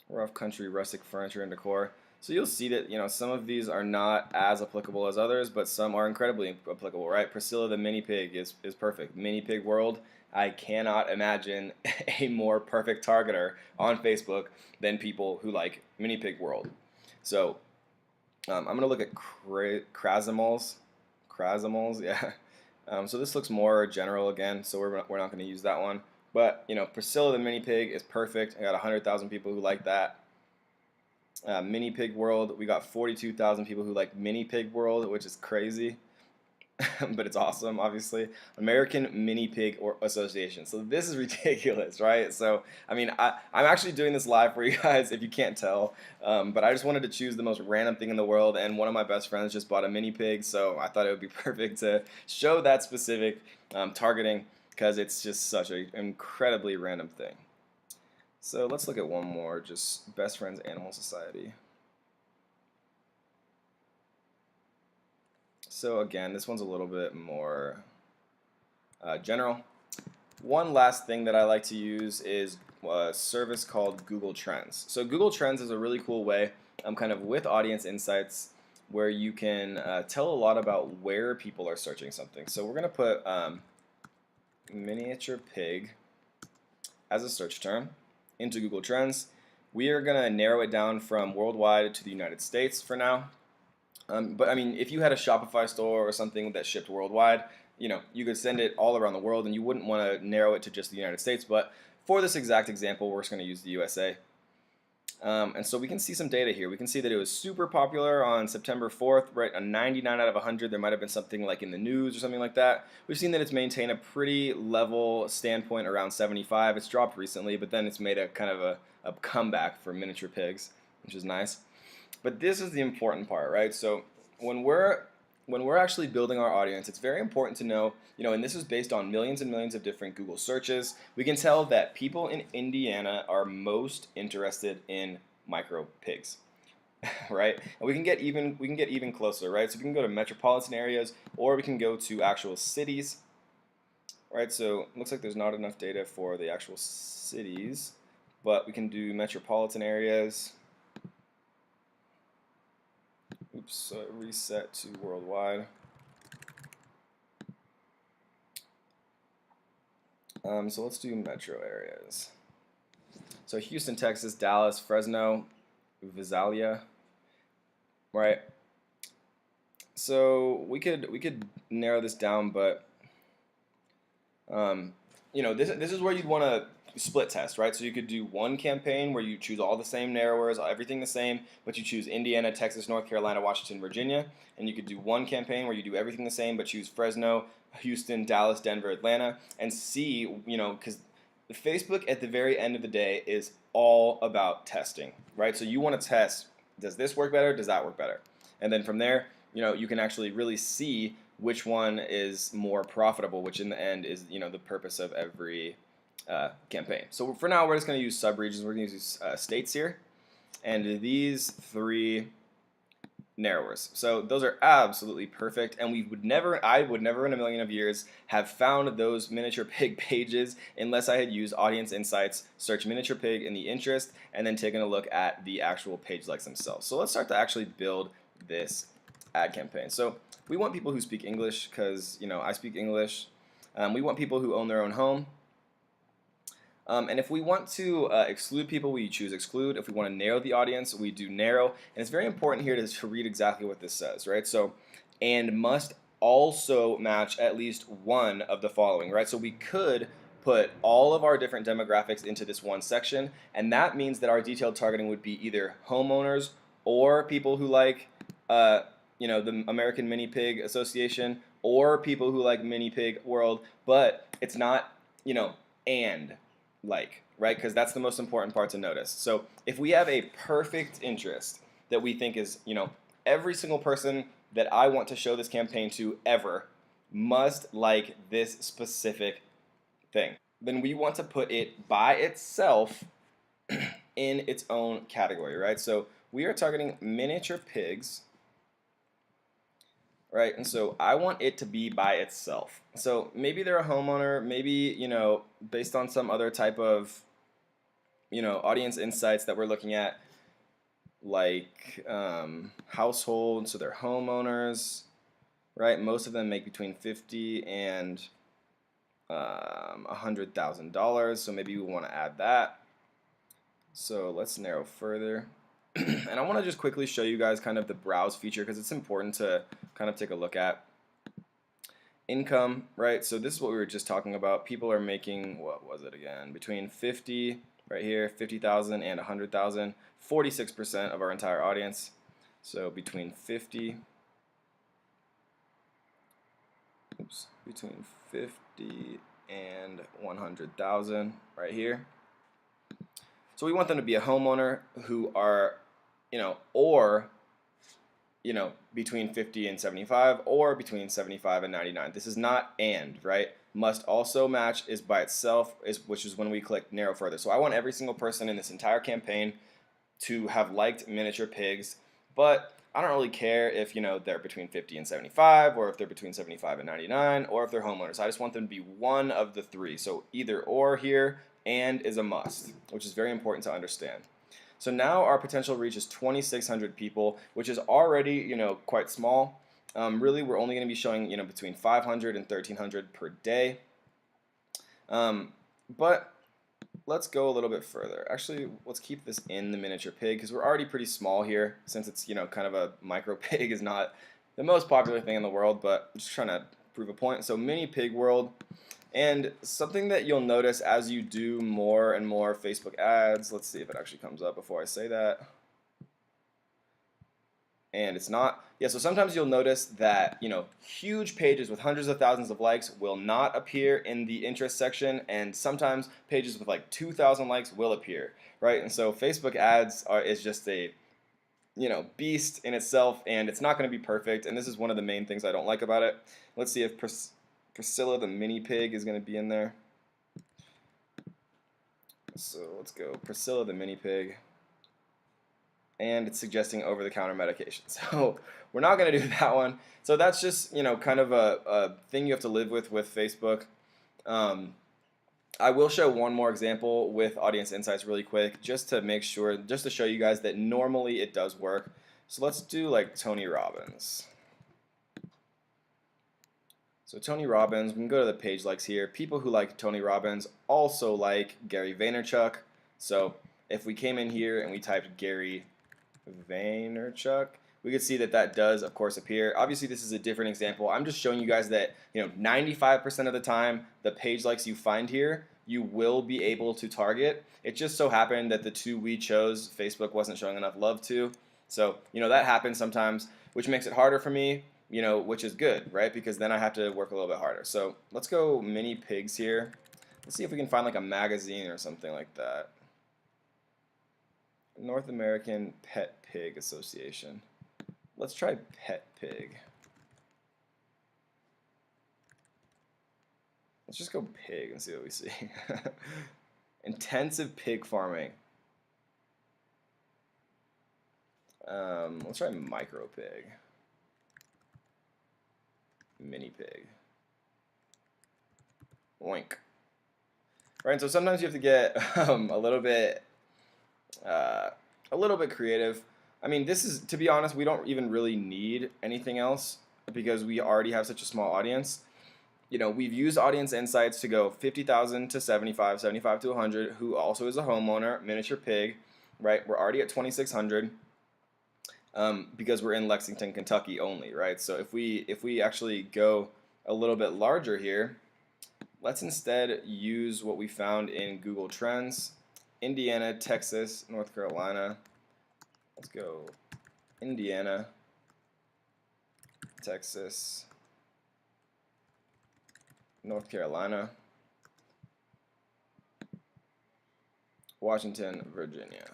Rough Country Rustic Furniture and Decor. So you'll see that some of these are not as applicable as others, but some are incredibly applicable, right? Priscilla the mini pig is perfect. Mini Pig World, I cannot imagine a more perfect targeter on Facebook than people who like Mini Pig World. So I'm going to look at Krasimals, yeah. So this looks more general again, so we're not going to use that one. But Priscilla the mini pig is perfect. I got 100,000 people who like that. Mini Pig World, we got 42,000 people who like Mini Pig World, which is crazy. But it's awesome, obviously. American Mini Pig Association. So this is ridiculous, right? So, I mean, I'm actually doing this live for you guys if you can't tell. But I just wanted to choose the most random thing in the world, and one of my best friends just bought a mini pig, so I thought it would be perfect to show that specific targeting because it's just such an incredibly random thing. So let's look at one more, just Best Friends Animal Society. So again, this one's a little bit more general. One last thing that I like to use is a service called Google Trends. So Google Trends is a really cool way, kind of with audience insights, where you can tell a lot about where people are searching something. So we're going to put miniature pig as a search term into Google Trends. We are going to narrow it down from worldwide to the United States for now. But I mean, if you had a Shopify store or something that shipped worldwide, you could send it all around the world and you wouldn't want to narrow it to just the United States. But for this exact example, we're just going to use the USA. And so we can see some data here. We can see that it was super popular on September 4th, right? A 99 out of 100. There might have been something like in the news or something like that. We've seen that it's maintained a pretty level standpoint around 75. It's dropped recently, but then it's made a kind of a comeback for miniature pigs, which is nice. But this is the important part, right? So when we're actually building our audience, it's very important to know, and this is based on millions and millions of different Google searches. We can tell that people in Indiana are most interested in micro pigs, right? And we can get even closer, right? So we can go to metropolitan areas, or we can go to actual cities, right? So it looks like there's not enough data for the actual cities, but we can do metropolitan areas. Oops, so reset to worldwide. So let's do metro areas. So Houston, Texas, Dallas, Fresno, Visalia, right? So we could narrow this down, but this is where you'd want to split test, right? So you could do one campaign where you choose all the same narrowers, everything the same, but you choose Indiana, Texas, North Carolina, Washington, Virginia, and you could do one campaign where you do everything the same, but choose Fresno, Houston, Dallas, Denver, Atlanta, and see, because Facebook at the very end of the day is all about testing, right? So you want to test, does this work better? Does that work better? And then from there, you can actually really see which one is more profitable, which in the end is, the purpose of every campaign. So for now, we're just going to use subregions. We're going to use states here, and these three narrowers. So those are absolutely perfect, and I would never in a million of years have found those miniature pig pages unless I had used Audience Insights, search miniature pig in the interest, and then taken a look at the actual page likes themselves. So let's start to actually build this ad campaign. So we want people who speak English because I speak English. We want people who own their own home. And if we want to exclude people, we choose exclude. If we want to narrow the audience, we do narrow. And it's very important here to read exactly what this says, right? So, and must also match at least one of the following, right? So we could put all of our different demographics into this one section, and that means that our detailed targeting would be either homeowners or people who like, the American Mini Pig Association, or people who like Mini Pig World, but it's not, and right? Because that's the most important part to notice. So if we have a perfect interest that we think is, every single person that I want to show this campaign to ever must like this specific thing, then we want to put it by itself in its own category, right? So we are targeting miniature pigs, right? And so I want it to be by itself. So maybe they're a homeowner, maybe, based on some other type of, audience insights that we're looking at, like household, so they're homeowners, right? Most of them make between $50,000 and $100,000, so maybe we want to add that. So let's narrow further. And I want to just quickly show you guys kind of the browse feature because it's important to kind of take a look at. Income, right? So this is what we were just talking about. People are making, what was it again? Between 50, right here, 50,000 and 100,000, 46% of our entire audience. So between 50 and 100,000 right here. So we want them to be a homeowner who are, or, between 50 and 75, or between 75 and 99. This is not and, right? Must also match is by itself, which is when we click narrow further. So I want every single person in this entire campaign to have liked miniature pigs, but I don't really care if, they're between 50 and 75, or if they're between 75 and 99, or if they're homeowners. I just want them to be one of the three. So either or here, and is a must, which is very important to understand. So now our potential reach is 2,600 people, which is already, quite small. Really, we're only going to be showing, between 500 and 1,300 per day. But let's go a little bit further. Actually, let's keep this in the miniature pig because we're already pretty small here. Since it's, kind of a micro pig is not the most popular thing in the world, but I'm just trying to prove a point. So mini pig world. And something that you'll notice as you do more and more Facebook ads, let's see if it actually comes up before I say that. And it's not. Yeah, so sometimes you'll notice that, huge pages with hundreds of thousands of likes will not appear in the interest section, and sometimes pages with like 2,000 likes will appear, right? And so Facebook ads is just a, beast in itself, and it's not going to be perfect, and this is one of the main things I don't like about it. Let's see if Priscilla the mini pig is going to be in there. So let's go Priscilla the mini pig. And it's suggesting over-the-counter medication. So we're not going to do that one. So that's just, kind of a thing you have to live with Facebook. I will show one more example with Audience Insights really quick, just to make sure, just to show you guys that normally it does work. So let's do like Tony Robbins. So Tony Robbins, we can go to the page likes here. People who like Tony Robbins also like Gary Vaynerchuk. So if we came in here and we typed Gary Vaynerchuk, we could see that that does, of course, appear. Obviously, this is a different example. I'm just showing you guys that 95% of the time, the page likes you find here, you will be able to target. It just so happened that the two we chose, Facebook wasn't showing enough love to. So that happens sometimes, which makes it harder for me. Which is good, right? Because then I have to work a little bit harder. So let's go mini pigs here. Let's see if we can find like a magazine or something like that. North American Pet Pig Association. Let's try Pet Pig. Let's just go pig and see what we see. Intensive pig farming. Let's try micro pig. Mini pig. Oink. Right, so sometimes you have to get a little bit creative. I mean, this is, to be honest, we don't even really need anything else because we already have such a small audience. We've used Audience Insights to go 50,000 to 75, 75 to 100, who also is a homeowner, miniature pig, right? We're already at 2,600. Because we're in Lexington, Kentucky only, right? So if we actually go a little bit larger here, let's instead use what we found in Google Trends. Indiana, Texas, North Carolina. Let's go Indiana, Texas, North Carolina, Washington, Virginia.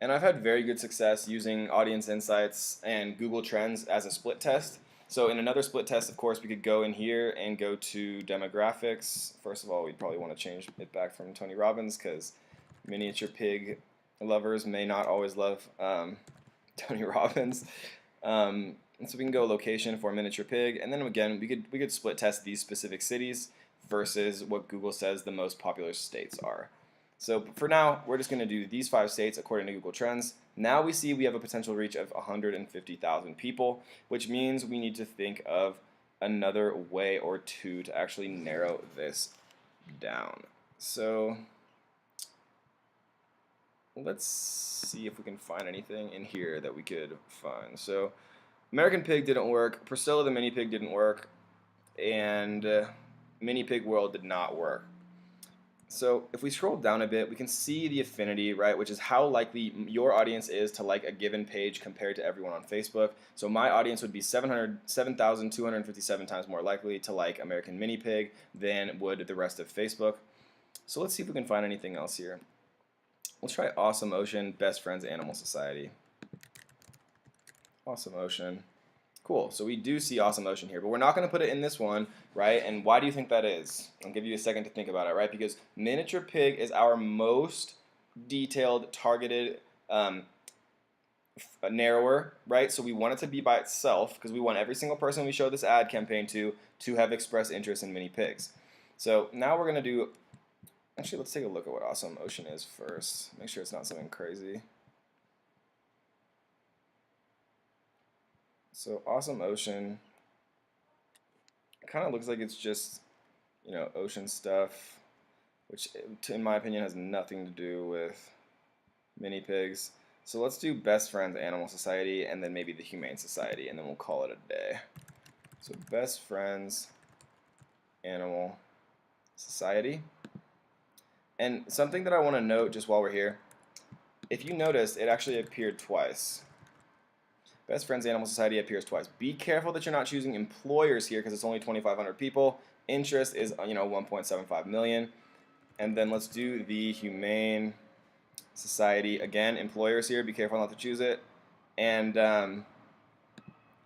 And I've had very good success using Audience Insights and Google Trends as a split test. So in another split test, of course, we could go in here and go to demographics. First of all, we'd probably want to change it back from Tony Robbins because miniature pig lovers may not always love Tony Robbins. And so we can go location for miniature pig, and then again we could split test these specific cities versus what Google says the most popular states are. So for now, we're just going to do these 5 states according to Google Trends. Now we see we have a potential reach of 150,000 people, which means we need to think of another way or two to actually narrow this down. So let's see if we can find anything in here that we could find. So American Pig didn't work, Priscilla the Mini Pig didn't work, and Mini Pig World did not work. So if we scroll down a bit, we can see the affinity, right, which is how likely your audience is to like a given page compared to everyone on Facebook. So my audience would be 7,257 times more likely to like American Mini Pig than would the rest of Facebook. So let's see if we can find anything else here. Let's try Awesome Ocean, Best Friends Animal Society. Awesome Ocean. Cool, so we do see Awesome Ocean here, but we're not going to put it in this one, right? And why do you think that is? I'll give you a second to think about it, right? Because Miniature Pig is our most detailed, targeted, narrower, right? So we want it to be by itself because we want every single person we show this ad campaign to have expressed interest in mini pigs. So now we're going to do, actually let's take a look at what Awesome Ocean is first. Make sure it's not something crazy. So Awesome Ocean kind of looks like it's just, ocean stuff, which in my opinion has nothing to do with mini pigs. So let's do Best Friends Animal Society and then maybe the Humane Society, and then we'll call it a day. So Best Friends Animal Society. And something that I want to note just while we're here, if you noticed, it actually appeared twice. Best Friends Animal Society appears twice. Be careful that you're not choosing employers here because it's only 2,500 people. Interest is 1.75 million. And then let's do the Humane Society. Again, employers here. Be careful not to choose it. And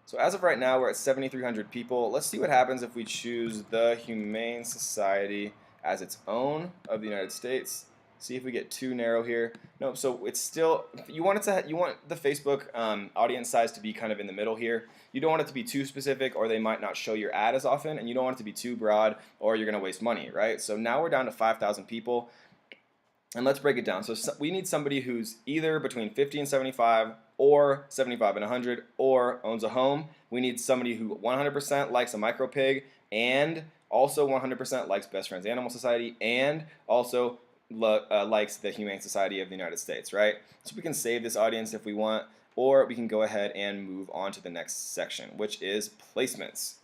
so as of right now, we're at 7,300 people. Let's see what happens if we choose the Humane Society as its own of the United States. See if we get too narrow here. No, so it's still, you want the Facebook audience size to be kind of in the middle here. You don't want it to be too specific or they might not show your ad as often, and you don't want it to be too broad or you're going to waste money, right? So now we're down to 5,000 people. And let's break it down. So we need somebody who's either between 50 and 75, or 75 and 100, or owns a home. We need somebody who 100% likes a micro pig, and also 100% likes Best Friends Animal Society, and also likes the Humane Society of the United States, right? So we can save this audience if we want, or we can go ahead and move on to the next section, which is placements.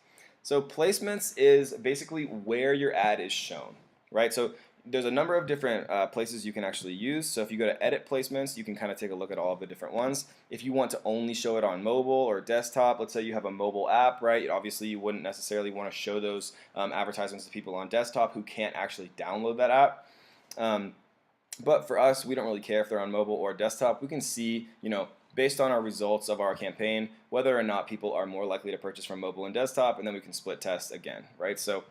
So placements is basically where your ad is shown, right? So there's a number of different places you can actually use. So if you go to edit placements, you can kind of take a look at all of the different ones. If you want to only show it on mobile or desktop, let's say you have a mobile app, right? Obviously you wouldn't necessarily want to show those advertisements to people on desktop who can't actually download that app. But for us, we don't really care if they're on mobile or desktop. We can see, based on our results of our campaign, whether or not people are more likely to purchase from mobile and desktop, and then we can split test again, right? So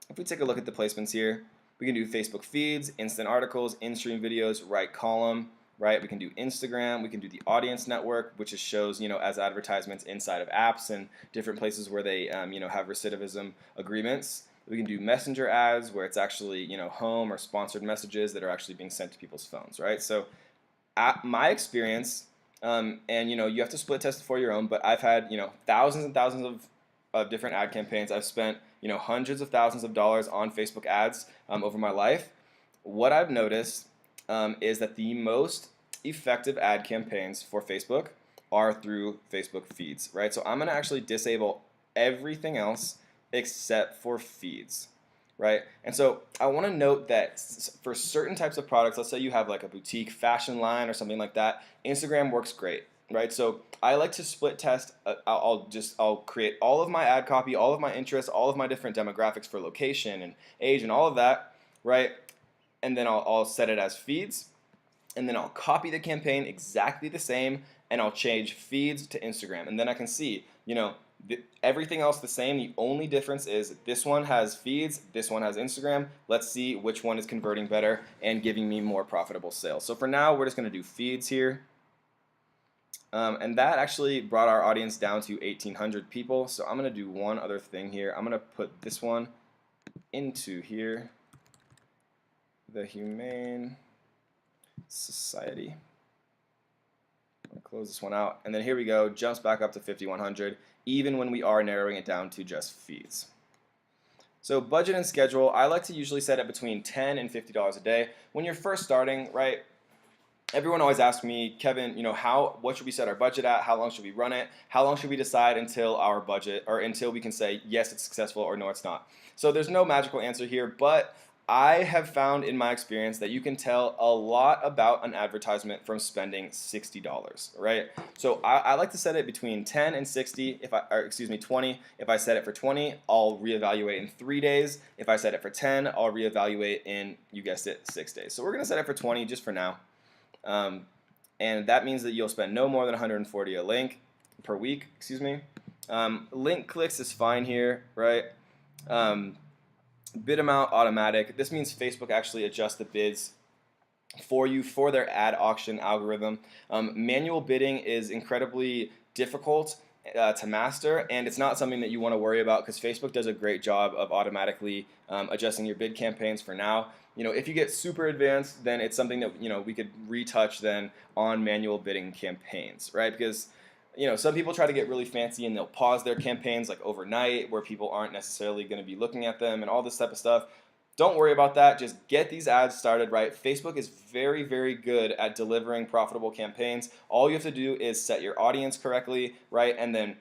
if we take a look at the placements here, we can do Facebook feeds, instant articles, in-stream videos, right column, right? We can do Instagram, we can do the audience network, which just shows, as advertisements inside of apps and different places where they, have recidivism agreements. We can do messenger ads where it's actually, home or sponsored messages that are actually being sent to people's phones, right? So my experience, and you have to split test it for your own, but I've had, thousands and thousands of different ad campaigns. I've spent hundreds of thousands of dollars on Facebook ads over my life. What I've noticed is that the most effective ad campaigns for Facebook are through Facebook feeds, right? So I'm going to actually disable everything else except for feeds, right? And so I want to note that for certain types of products, let's say you have like a boutique fashion line or something like that, Instagram works great, right? So I like to split test. I'll create all of my ad copy, all of my interests, all of my different demographics for location and age and all of that, right? And then I'll set it as feeds, and then I'll copy the campaign exactly the same, and I'll change feeds to Instagram, and then I can see, everything else the same. The only difference is this one has feeds, this one has Instagram. Let's see which one is converting better and giving me more profitable sales. So for now, we're just going to do feeds here. And that actually brought our audience down to 1,800 people. So I'm going to do one other thing here. I'm going to put this one into here, the Humane Society. I'll close this one out, and then here we go, jumps back up to 5,100, even when we are narrowing it down to just feeds. So budget and schedule, I like to usually set it between $10 and $50 a day. When you're first starting, right, everyone always asks me, Kevin, what should we set our budget at? How long should we run it? How long should we decide until our budget, or until we can say, yes, it's successful, or no, it's not? So there's no magical answer here, but I have found in my experience that you can tell a lot about an advertisement from spending $60, right? So I like to set it between 10 and 60, 20. If I set it for 20, I'll reevaluate in 3 days. If I set it for 10, I'll reevaluate in, you guessed it, 6 days. So we're going to set it for 20 just for now. And that means that you'll spend no more than 140 a link per week, link clicks is fine here, right? Bid amount automatic. This means Facebook actually adjusts the bids for you for their ad auction algorithm. Manual bidding is incredibly difficult to master, and it's not something that you want to worry about because Facebook does a great job of automatically adjusting your bid campaigns for now. If you get super advanced, then it's something that we could retouch then on manual bidding campaigns, right? Because some people try to get really fancy and they'll pause their campaigns like overnight where people aren't necessarily going to be looking at them and all this type of stuff. Don't worry about that. Just get these ads started, right? Facebook is very, very good at delivering profitable campaigns. All you have to do is set your audience correctly, right? And then,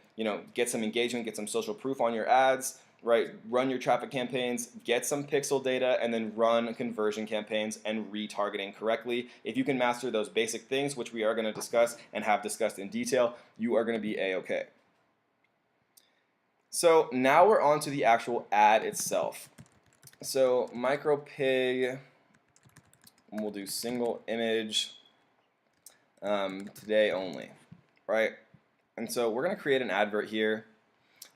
get some engagement, get some social proof on your ads, right? Run your traffic campaigns, get some pixel data, and then run conversion campaigns and retargeting correctly. If you can master those basic things, which we are going to discuss and have discussed in detail, you are going to be A-okay. So now we're on to the actual ad itself. So MicroPig, we'll do single image today only, right? And so we're going to create an advert here.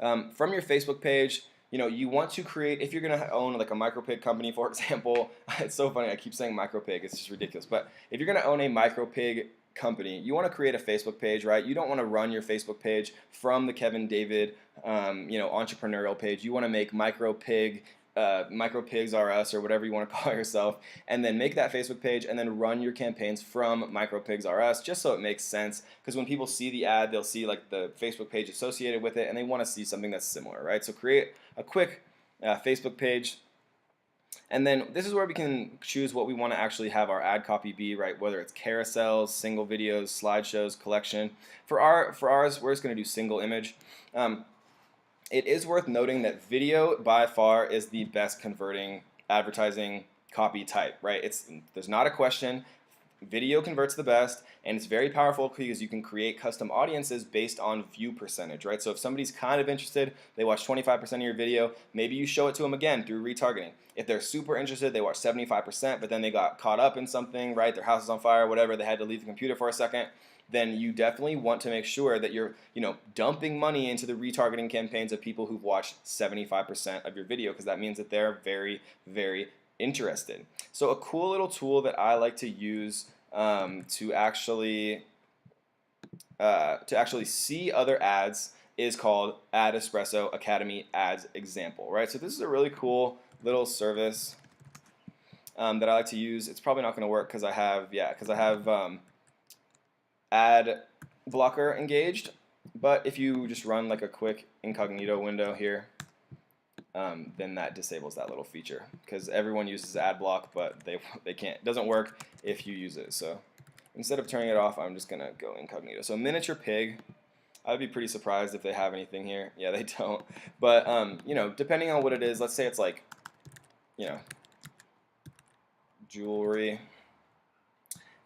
From your Facebook page, you want to create, if you're going to own like a MicroPig company, for example, it's so funny, I keep saying MicroPig, it's just ridiculous, but if you're going to own a MicroPig company, you want to create a Facebook page, right? You don't want to run your Facebook page from the Kevin David, entrepreneurial page. You want to make MicroPig MicroPigs R Us or whatever you want to call yourself, and then make that Facebook page and then run your campaigns from MicroPigs R Us, just so it makes sense. Because when people see the ad, they'll see like the Facebook page associated with it, and they want to see something that's similar, right? So create a quick Facebook page. And then this is where we can choose what we want to actually have our ad copy be, right? Whether it's carousels, single videos, slideshows, collection. For ours, we're just going to do single image. It is worth noting that video by far is the best converting advertising copy type, right? There's not a question. Video converts the best, and it's very powerful because you can create custom audiences based on view percentage, right? So if somebody's kind of interested, they watch 25% of your video, maybe you show it to them again through retargeting. If they're super interested, they watch 75%, but then they got caught up in something, right? Their house is on fire, whatever, they had to leave the computer for a second. Then you definitely want to make sure that you're, dumping money into the retargeting campaigns of people who've watched 75% of your video, because that means that they're very, very interested. So a cool little tool that I like to use to actually see other ads is called Ad Espresso Academy Ads Example, right? So this is a really cool little service that I like to use. It's probably not going to work because I have ad blocker engaged, but if you just run like a quick incognito window here, then that disables that little feature, because everyone uses ad block, but they can't. It doesn't work if you use it. So instead of turning it off, I'm just gonna go incognito. So miniature pig, I'd be pretty surprised if they have anything here. Yeah, they don't. But depending on what it is, let's say it's like, jewelry.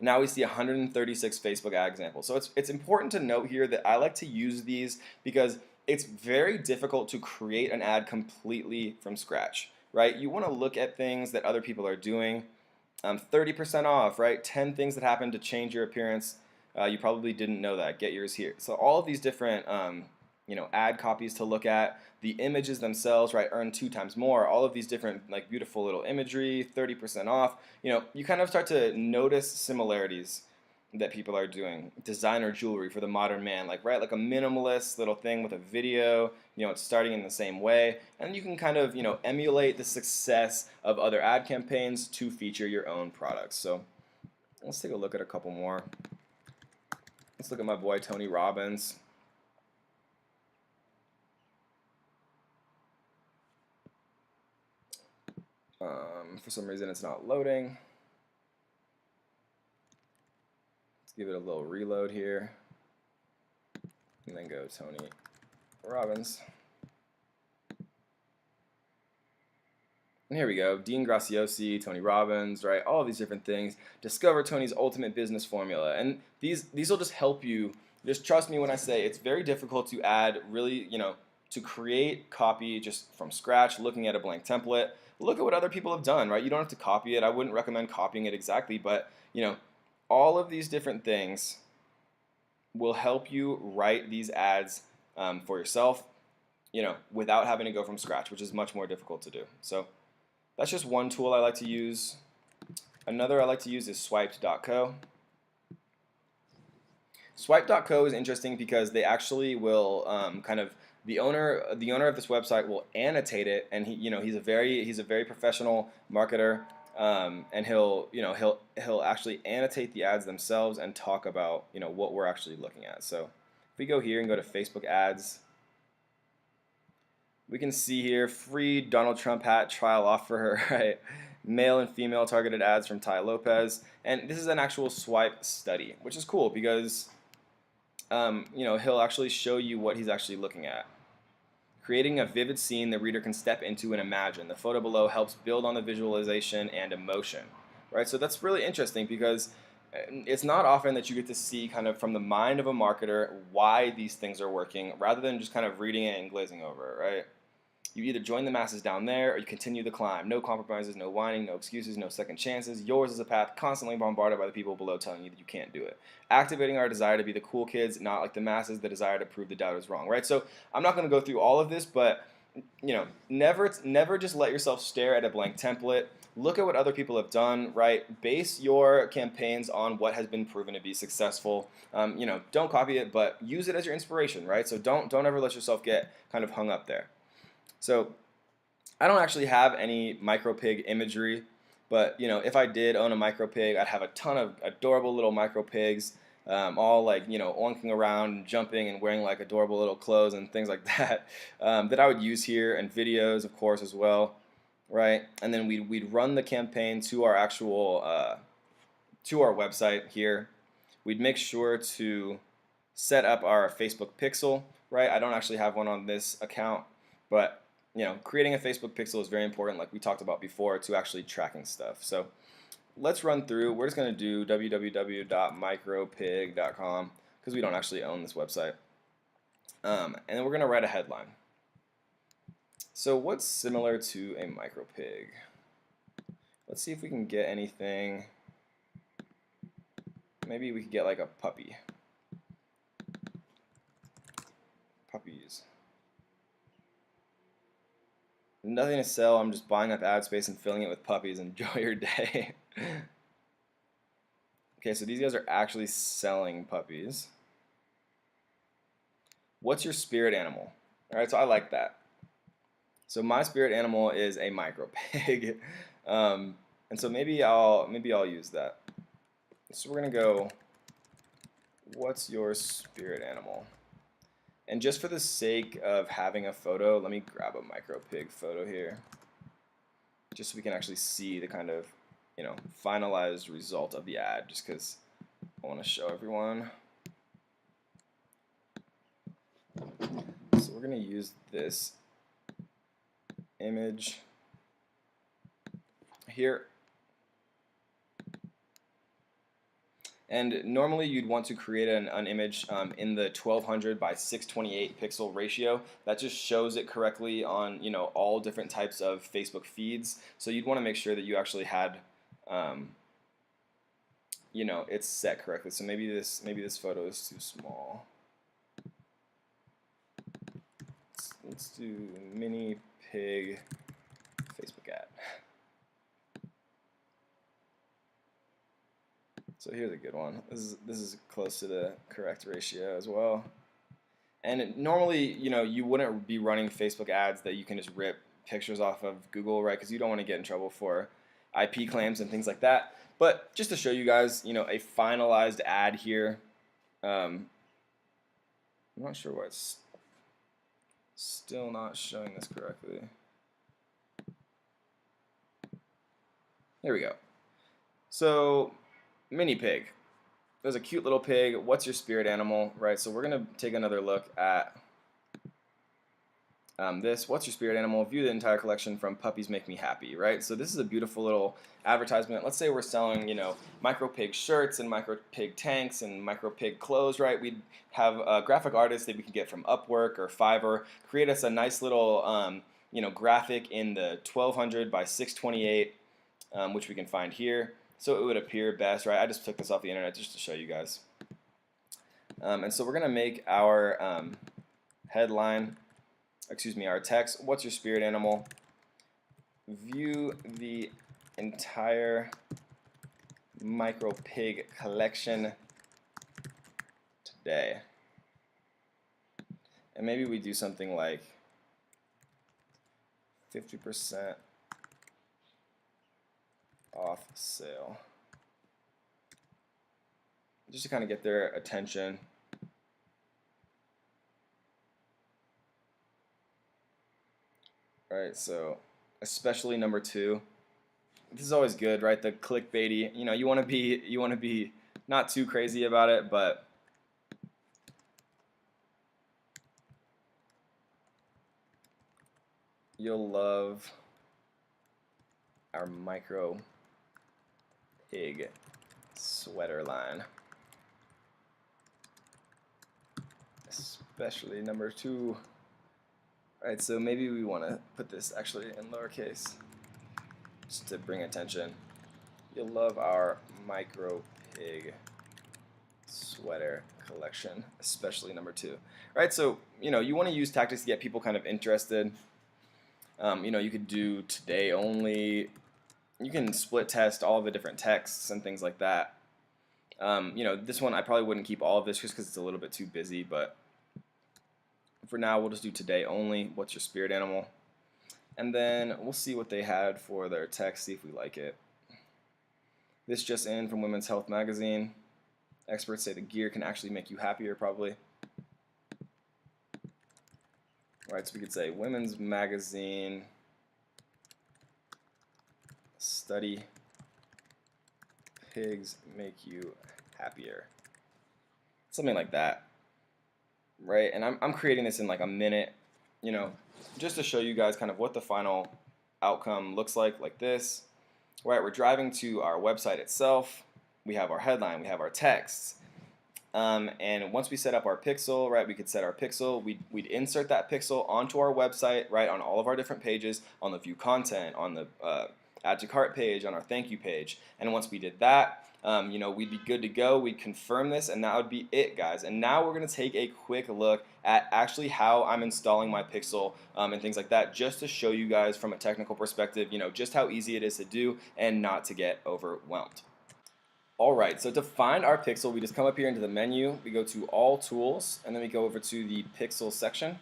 Now we see 136 Facebook ad examples. So it's important to note here that I like to use these because it's very difficult to create an ad completely from scratch, right? You want to look at things that other people are doing. 30% off, right? 10 things that happen to change your appearance. You probably didn't know that. Get yours here. So all of these different ad copies to look at. The images themselves, right, earn 2 times more. All of these different like beautiful little imagery, 30% off. You kind of start to notice similarities that people are doing. Designer jewelry for the modern man, like a minimalist little thing with a video. It's starting in the same way, and you can kind of emulate the success of other ad campaigns to feature your own products. So let's take a look at a couple more. Let's look at my boy Tony Robbins. For some reason it's not loading. Let's give it a little reload here, and then go Tony Robbins. And here we go, Dean Graziosi, Tony Robbins, right? All of these different things. Discover Tony's ultimate business formula. And these will just help you. Just trust me when I say it's very difficult to add really, to create copy just from scratch, looking at a blank template. Look at what other people have done, right? You don't have to copy it. I wouldn't recommend copying it exactly, but all of these different things will help you write these ads for yourself, without having to go from scratch, which is much more difficult to do. So that's just one tool I like to use. Another I like to use is Swiped.co. Swiped.co is interesting because they actually will the owner of this website will annotate it, and he's a very professional marketer, and he'll actually annotate the ads themselves and talk about what we're actually looking at. So if we go here and go to Facebook ads, we can see here free Donald Trump hat trial offer, right? Male and female targeted ads from Tai Lopez, and this is an actual swipe study, which is cool because he'll actually show you what he's actually looking at. Creating a vivid scene the reader can step into and imagine. The photo below helps build on the visualization and emotion, right? So that's really interesting because it's not often that you get to see kind of from the mind of a marketer why these things are working rather than just kind of reading it and glazing over it, right? You either join the masses down there or you continue the climb. No compromises, no whining, no excuses, no second chances. Yours is a path constantly bombarded by the people below telling you that you can't do it. Activating our desire to be the cool kids, not like the masses, the desire to prove the doubters wrong, right? So I'm not going to go through all of this, but never just let yourself stare at a blank template. Look at what other people have done, right? Base your campaigns on what has been proven to be successful. Don't copy it, but use it as your inspiration, right? So don't ever let yourself get kind of hung up there. So I don't actually have any micropig imagery, but you know, if I did own a micropig, I'd have a ton of adorable little micropigs, all like you know, oinking around, and jumping, and wearing like adorable little clothes and things like that, that I would use here, and videos, of course, as well, right? And then we'd run the campaign to our actual to our website here. We'd make sure to set up our Facebook pixel, right? I don't actually have one on this account, but you know, creating a Facebook pixel is very important, like we talked about before, to actually tracking stuff. So let's run through. We're just going to do www.micropig.com because we don't actually own this website. And then we're going to write a headline. So what's similar to a micropig? Let's see if we can get anything. Maybe we could get like a puppy. Puppies. Nothing to sell. I'm just buying up ad space and filling it with puppies. Enjoy your day. Okay, so these guys are actually selling puppies. What's your spirit animal? All right, so I like that. So my spirit animal is a micro pig, and so maybe I'll use that. So we're gonna go. What's your spirit animal? And just for the sake of having a photo, let me grab a micro pig photo here, just so we can actually see the kind of, you know, finalized result of the ad, just because I want to show everyone. So we're going to use this image here. And normally you'd want to create an image in the 1200 by 628 pixel ratio. That just shows it correctly on, you know, all different types of Facebook feeds. So you'd want to make sure that you actually had, you know, it's set correctly. So maybe this photo is too small. Let's do mini pig Facebook ad. So here's a good one. This is close to the correct ratio as well. And normally, you know, you wouldn't be running Facebook ads that you can just rip pictures off of Google, right? Because you don't want to get in trouble for IP claims and things like that. But just to show you guys, you know, a finalized ad here. I'm not sure why it's still not showing this correctly. Here we go. So mini pig. There's a cute little pig. What's your spirit animal, right? So we're gonna take another look at this. What's your spirit animal? View the entire collection from Puppies Make Me Happy, right? So this is a beautiful little advertisement. Let's say we're selling, you know, micro pig shirts and micro pig tanks and micro pig clothes, right? We'd have a graphic artist that we could get from Upwork or Fiverr create us a nice little, you know, graphic in the 1200 by 628, which we can find here. So it would appear best, right? I just took this off the internet just to show you guys. And so we're going to make our headline, excuse me, our text. What's your spirit animal? View the entire micro pig collection today. And maybe we do something like 50% off sale, just to kind of get their attention. Right, so especially number 2. This is always good, right? The clickbaity. You know, you want to be not too crazy about it, but you'll love our micro pig sweater line, especially number 2. Alright, so maybe we want to put this actually in lowercase just to bring attention. You'll love our micro pig sweater collection, especially number 2. Right, so you know, you want to use tactics to get people kind of interested. You know, you could do today only. You can split test all the different texts and things like that. You know, this one I probably wouldn't keep all of this just because it's a little bit too busy, but for now we'll just do today only. What's your spirit animal? And then we'll see what they had for their text, see if we like it. This just in from Women's Health Magazine. Experts say the gear can actually make you happier, probably. Right, so we could say Women's Magazine study pigs make you happier. Something like that. Right, and I'm creating this in like a minute, you know, just to show you guys kind of what the final outcome looks like this. Right, we're driving to our website itself. We have our headline, we have our text. And once we set up our pixel, right, we could set our pixel. We'd insert that pixel onto our website, right, on all of our different pages, on the view content, on the add to cart page, on our thank you page. And once we did that, you know, we'd be good to go. We'd confirm this, and that would be it, guys. And now we're going to take a quick look at actually how I'm installing my pixel and things like that, just to show you guys from a technical perspective, you know, just how easy it is to do and not to get overwhelmed. Alright, so to find our pixel, we just come up here into the menu, we go to All Tools, and then we go over to the Pixel section.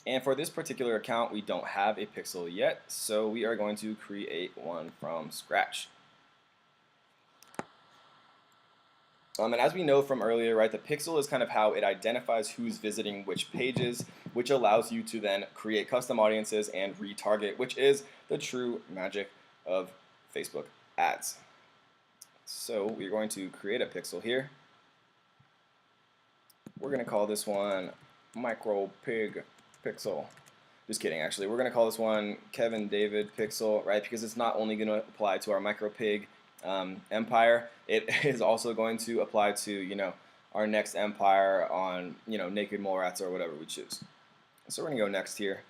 And for this particular account, we don't have a pixel yet, so we are going to create one from scratch. And as we know from earlier, right, the pixel is kind of how it identifies who's visiting which pages, which allows you to then create custom audiences and retarget, which is the true magic of Facebook ads. So we're going to create a pixel here. We're going to call this one Micro Pig Pixel. Just kidding, actually. We're going to call this one Kevin David Pixel, right? Because it's not only going to apply to our Micro Pig empire, it is also going to apply to, you know, our next empire on, you know, Naked Mole Rats or whatever we choose. So we're going to go next here.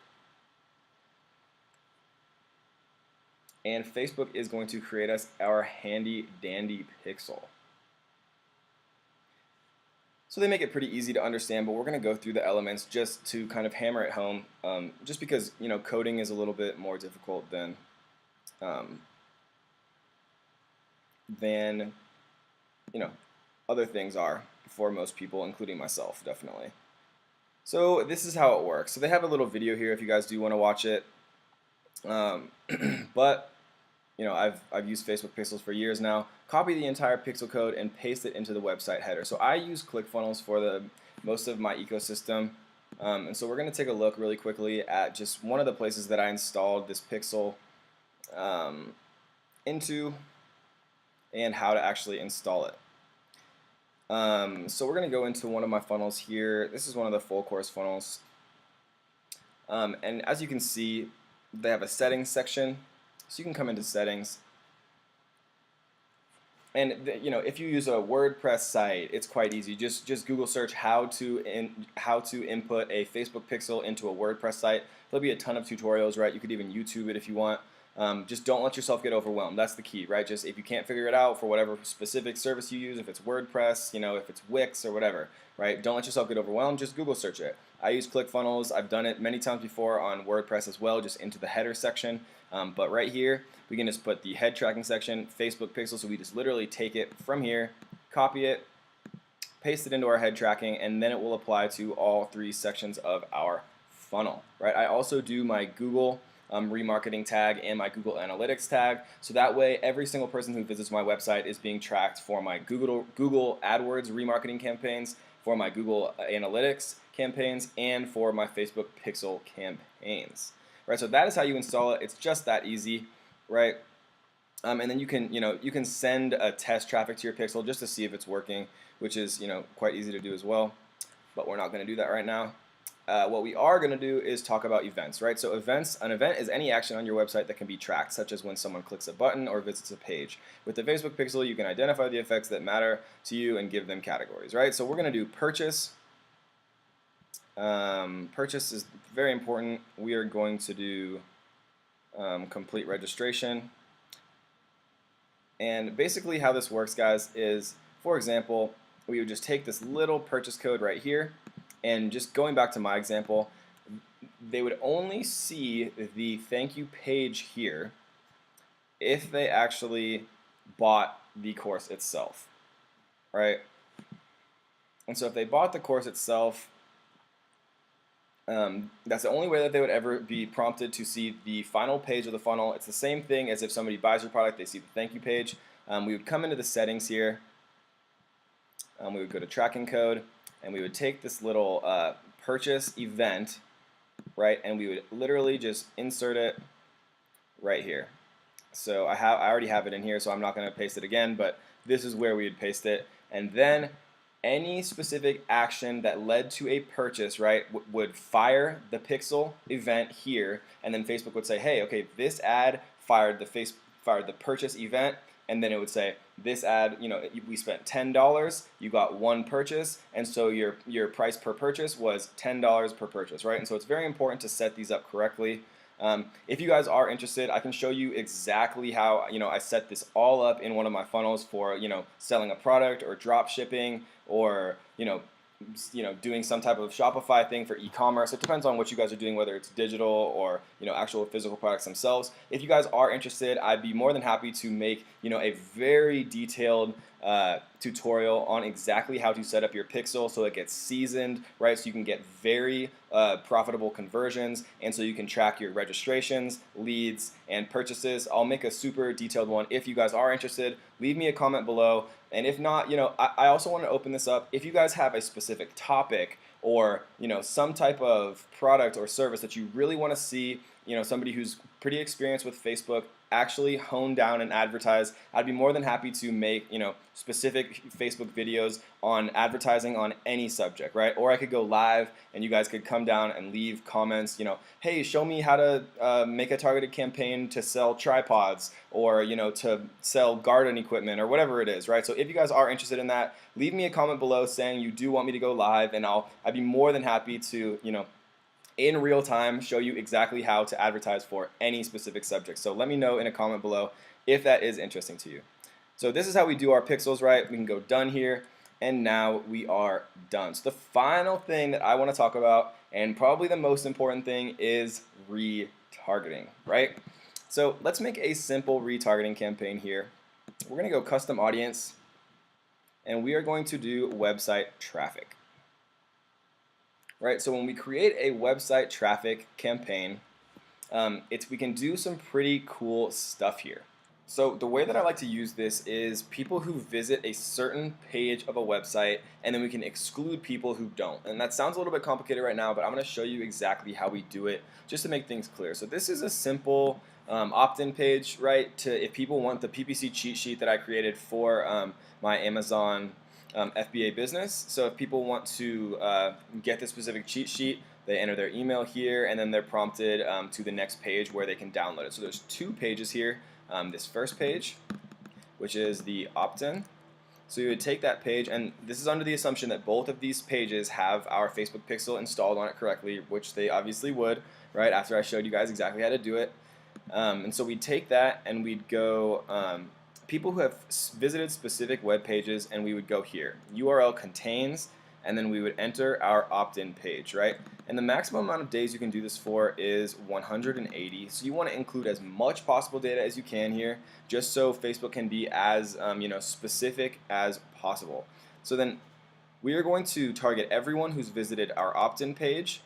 And Facebook is going to create us our handy dandy pixel. So they make it pretty easy to understand, but we're going to go through the elements just to kind of hammer it home, just because, you know, coding is a little bit more difficult than you know, other things are for most people, including myself, definitely. So this is how it works. So they have a little video here if you guys do want to watch it. But you know, I've used Facebook Pixels for years now. Copy the entire pixel code and paste it into the website header. So I use ClickFunnels for most of my ecosystem. And so we're going to take a look really quickly at just one of the places that I installed this pixel into and how to actually install it. So we're going to go into one of my funnels here. This is one of the full course funnels. And as you can see, they have a settings section. So you can come into settings, and you know, if you use a WordPress site, it's quite easy. Just Google search how to input a Facebook pixel into a WordPress site. There'll be a ton of tutorials, right? You could even YouTube it if you want. Just don't let yourself get overwhelmed. That's the key, right? Just if you can't figure it out for whatever specific service you use, if it's WordPress, you know, if it's Wix or whatever, right? Don't let yourself get overwhelmed. Just Google search it. I use ClickFunnels. I've done it many times before on WordPress as well, just into the header section. But right here, we can just put the head tracking section, Facebook pixel. So we just literally take it from here, copy it, paste it into our head tracking, and then it will apply to all three sections of our funnel, right? I also do my Google remarketing tag and my Google Analytics tag, so that way every single person who visits my website is being tracked for my Google AdWords remarketing campaigns, for my Google Analytics campaigns, and for my Facebook Pixel campaigns. Right, so that is how you install it. It's just that easy, right? And then you can send a test traffic to your pixel just to see if it's working, which is, you know, quite easy to do as well. But we're not going to do that right now. What we are going to do is talk about events, right? So an event is any action on your website that can be tracked, such as when someone clicks a button or visits a page. With the Facebook Pixel, you can identify the effects that matter to you and give them categories, right? So we're going to do purchase. Purchase is very important. We are going to do complete registration. And basically how this works, guys, is, for example, we would just take this little purchase code right here, and just going back to my example, they would only see the thank you page here if they actually bought the course itself, right? And so if they bought the course itself, That's the only way that they would ever be prompted to see the final page of the funnel. It's the same thing as if somebody buys your product, they see the thank you page. We would come into the settings here. We would go to tracking code, and we would take this little purchase event, right, and we would literally just insert it right here. So I already have it in here, so I'm not going to paste it again, but this is where we would paste it. And then any specific action that led to a purchase, right, would fire the pixel event here, and then Facebook would say, hey, okay, this ad fired the purchase event, and then it would say this ad, we spent $10, you got one purchase, and so your price per purchase was $10 per purchase, right? And so it's very important to set these up correctly. If you guys are interested, I can show you exactly how I set this all up in one of my funnels for selling a product or drop shipping or doing some type of Shopify thing for e-commerce. It depends on what you guys are doing, whether it's digital or actual physical products themselves. If you guys are interested, I'd be more than happy to make a very detailed tutorial on exactly how to set up your pixel so it gets seasoned, right? So you can get very profitable conversions, and so you can track your registrations, leads, and purchases. I'll make a super detailed one. If you guys are interested, leave me a comment below. And if not, I also want to open this up. If you guys have a specific topic or some type of product or service that you really want to see somebody who's pretty experienced with Facebook actually hone down and advertise, I'd be more than happy to make specific Facebook videos on advertising on any subject, right? Or I could go live and you guys could come down and leave comments, hey, show me how to make a targeted campaign to sell tripods or to sell garden equipment or whatever it is, right? So if you guys are interested in that, leave me a comment below saying you do want me to go live, and I'd be more than happy to in real time show you exactly how to advertise for any specific subject. So let me know in a comment below if that is interesting to you. So this is how we do our pixels, right? We can go done here, and now we are done. So the final thing that I want to talk about, and probably the most important thing, is retargeting, right? So let's make a simple retargeting campaign here. We're going to go custom audience, and we are going to do website traffic. Right, so when we create a website traffic campaign, we can do some pretty cool stuff here. So the way that I like to use this is people who visit a certain page of a website, and then we can exclude people who don't. And that sounds a little bit complicated right now, but I'm going to show you exactly how we do it just to make things clear. So this is a simple opt-in page, right? If people want the PPC cheat sheet that I created for my Amazon FBA business. So if people want to get the specific cheat sheet, they enter their email here, and then they're prompted to the next page where they can download it. So there's two pages here. This first page, which is the opt-in. So you would take that page, and this is under the assumption that both of these pages have our Facebook pixel installed on it correctly, which they obviously would, right, after I showed you guys exactly how to do it. And so we'd take that and we'd go people who have visited specific web pages, and we would go here, URL contains, and then we would enter our opt-in page, right? And the maximum amount of days you can do this for is 180. So you want to include as much possible data as you can here, just so Facebook can be as specific as possible. So then we are going to target everyone who's visited our opt-in page,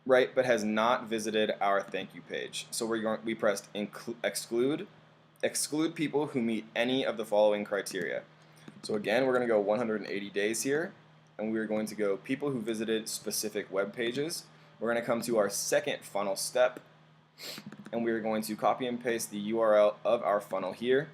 right, but has not visited our thank you page. So we pressed exclude people who meet any of the following criteria. So again, we're going to go 180 days here, and we're going to go people who visited specific web pages. We're going to come to our second funnel step, and we're going to copy and paste the URL of our funnel here.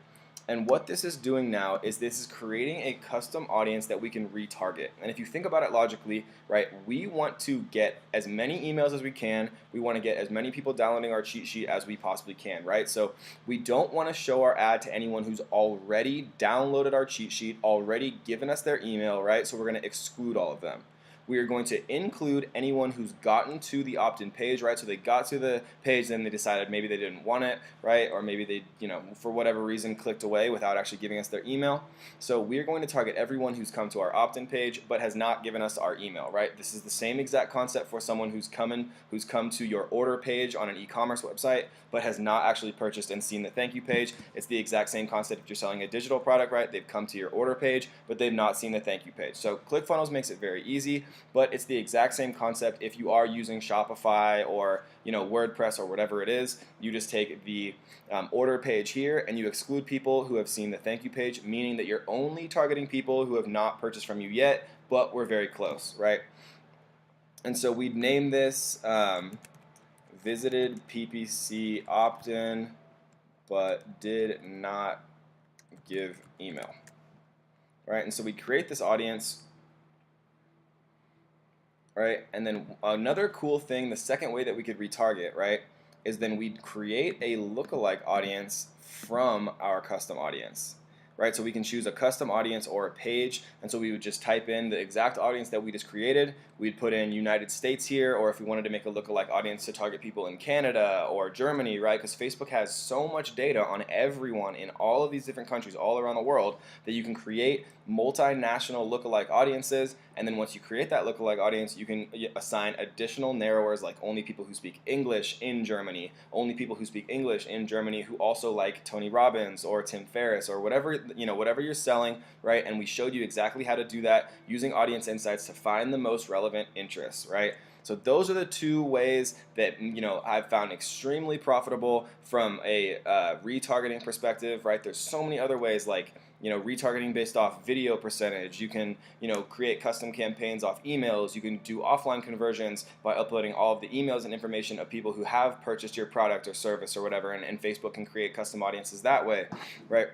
And what this is doing now is this is creating a custom audience that we can retarget. And if you think about it logically, right, we want to get as many emails as we can. We want to get as many people downloading our cheat sheet as we possibly can, right? So we don't want to show our ad to anyone who's already downloaded our cheat sheet, already given us their email, right? So we're going to exclude all of them. We are going to include anyone who's gotten to the opt-in page, right? So they got to the page, then they decided maybe they didn't want it, right? Or maybe they, for whatever reason, clicked away without actually giving us their email. So we are going to target everyone who's come to our opt-in page but has not given us our email, right? This is the same exact concept for someone who's come to your order page on an e-commerce website but has not actually purchased and seen the thank you page. It's the exact same concept if you're selling a digital product, right? They've come to your order page but they've not seen the thank you page. So ClickFunnels makes it very easy. but it's the exact same concept if you are using Shopify or WordPress or whatever it is. You just take the order page here and you exclude people who have seen the thank you page, meaning that you're only targeting people who have not purchased from you yet, but we're very close, right? And so we'd name this visited PPC opt-in but did not give email, right? And so we create this audience, right? And then another cool thing, the second way that we could retarget, right, is then we'd create a lookalike audience from our custom audience, right? So we can choose a custom audience or a page, and so we would just type in the exact audience that we just created. We'd put in United States here, or if we wanted to make a lookalike audience to target people in Canada or Germany, right? Because Facebook has so much data on everyone in all of these different countries all around the world that you can create multinational lookalike audiences, and then once you create that lookalike audience, you can assign additional narrowers like only people who speak English in Germany, only people who speak English in Germany who also like Tony Robbins or Tim Ferriss or whatever, whatever you're selling, right? And we showed you exactly how to do that using audience insights to find the most relevant interests, right? So those are the two ways that I've found extremely profitable from a retargeting perspective, right? There's so many other ways like retargeting based off video percentage. You can create custom campaigns off emails. You can do offline conversions by uploading all of the emails and information of people who have purchased your product or service or whatever, and Facebook can create custom audiences that way, right?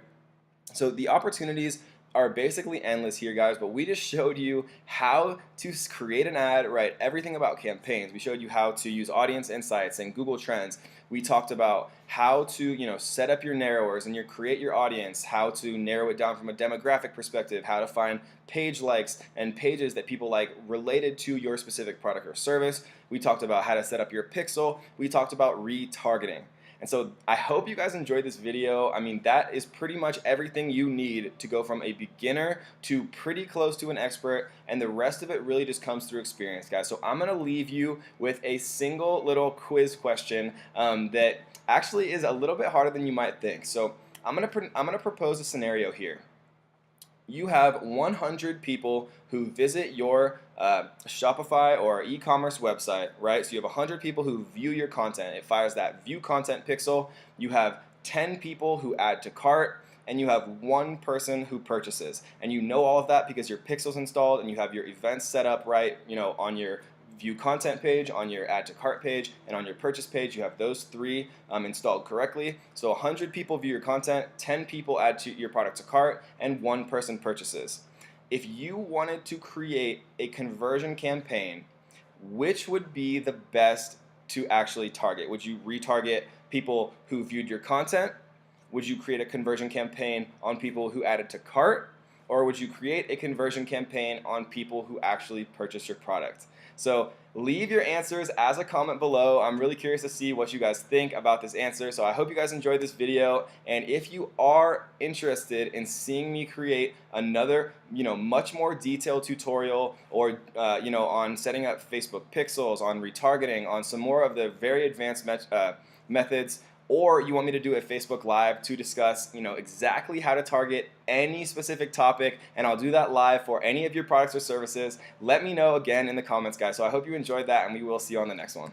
So the opportunities are basically endless here, guys, but we just showed you how to create an ad, right? Everything about campaigns. We showed you how to use audience insights and Google Trends. We talked about how to set up your narrowers and create your audience, how to narrow it down from a demographic perspective, how to find page likes and pages that people like related to your specific product or service. We talked about how to set up your pixel. We talked about retargeting. And so I hope you guys enjoyed this video. I mean, that is pretty much everything you need to go from a beginner to pretty close to an expert, and the rest of it really just comes through experience, guys. So I'm gonna leave you with a single little quiz question that actually is a little bit harder than you might think. So I'm gonna propose a scenario here. You have 100 people who visit your Shopify or e-commerce website, right? So you have 100 people who view your content. It fires that view content pixel. You have 10 people who add to cart, and you have 1 person who purchases. And you know all of that because your pixel's installed and you have your events set up right, on your view content page, on your add to cart page, and on your purchase page. You have those 3 installed correctly. So 100 people view your content, 10 people add to your product to cart, and 1 person purchases. If you wanted to create a conversion campaign, which would be the best to actually target? Would you retarget people who viewed your content? Would you create a conversion campaign on people who added to cart? Or would you create a conversion campaign on people who actually purchased your product? So leave your answers as a comment below. I'm really curious to see what you guys think about this answer. So I hope you guys enjoyed this video. And if you are interested in seeing me create another, much more detailed tutorial, or on setting up Facebook pixels, on retargeting, on some more of the very advanced methods, or you want me to do a Facebook Live to discuss, exactly how to target any specific topic, and I'll do that live for any of your products or services, let me know again in the comments, guys. So I hope you enjoyed that, and we will see you on the next one.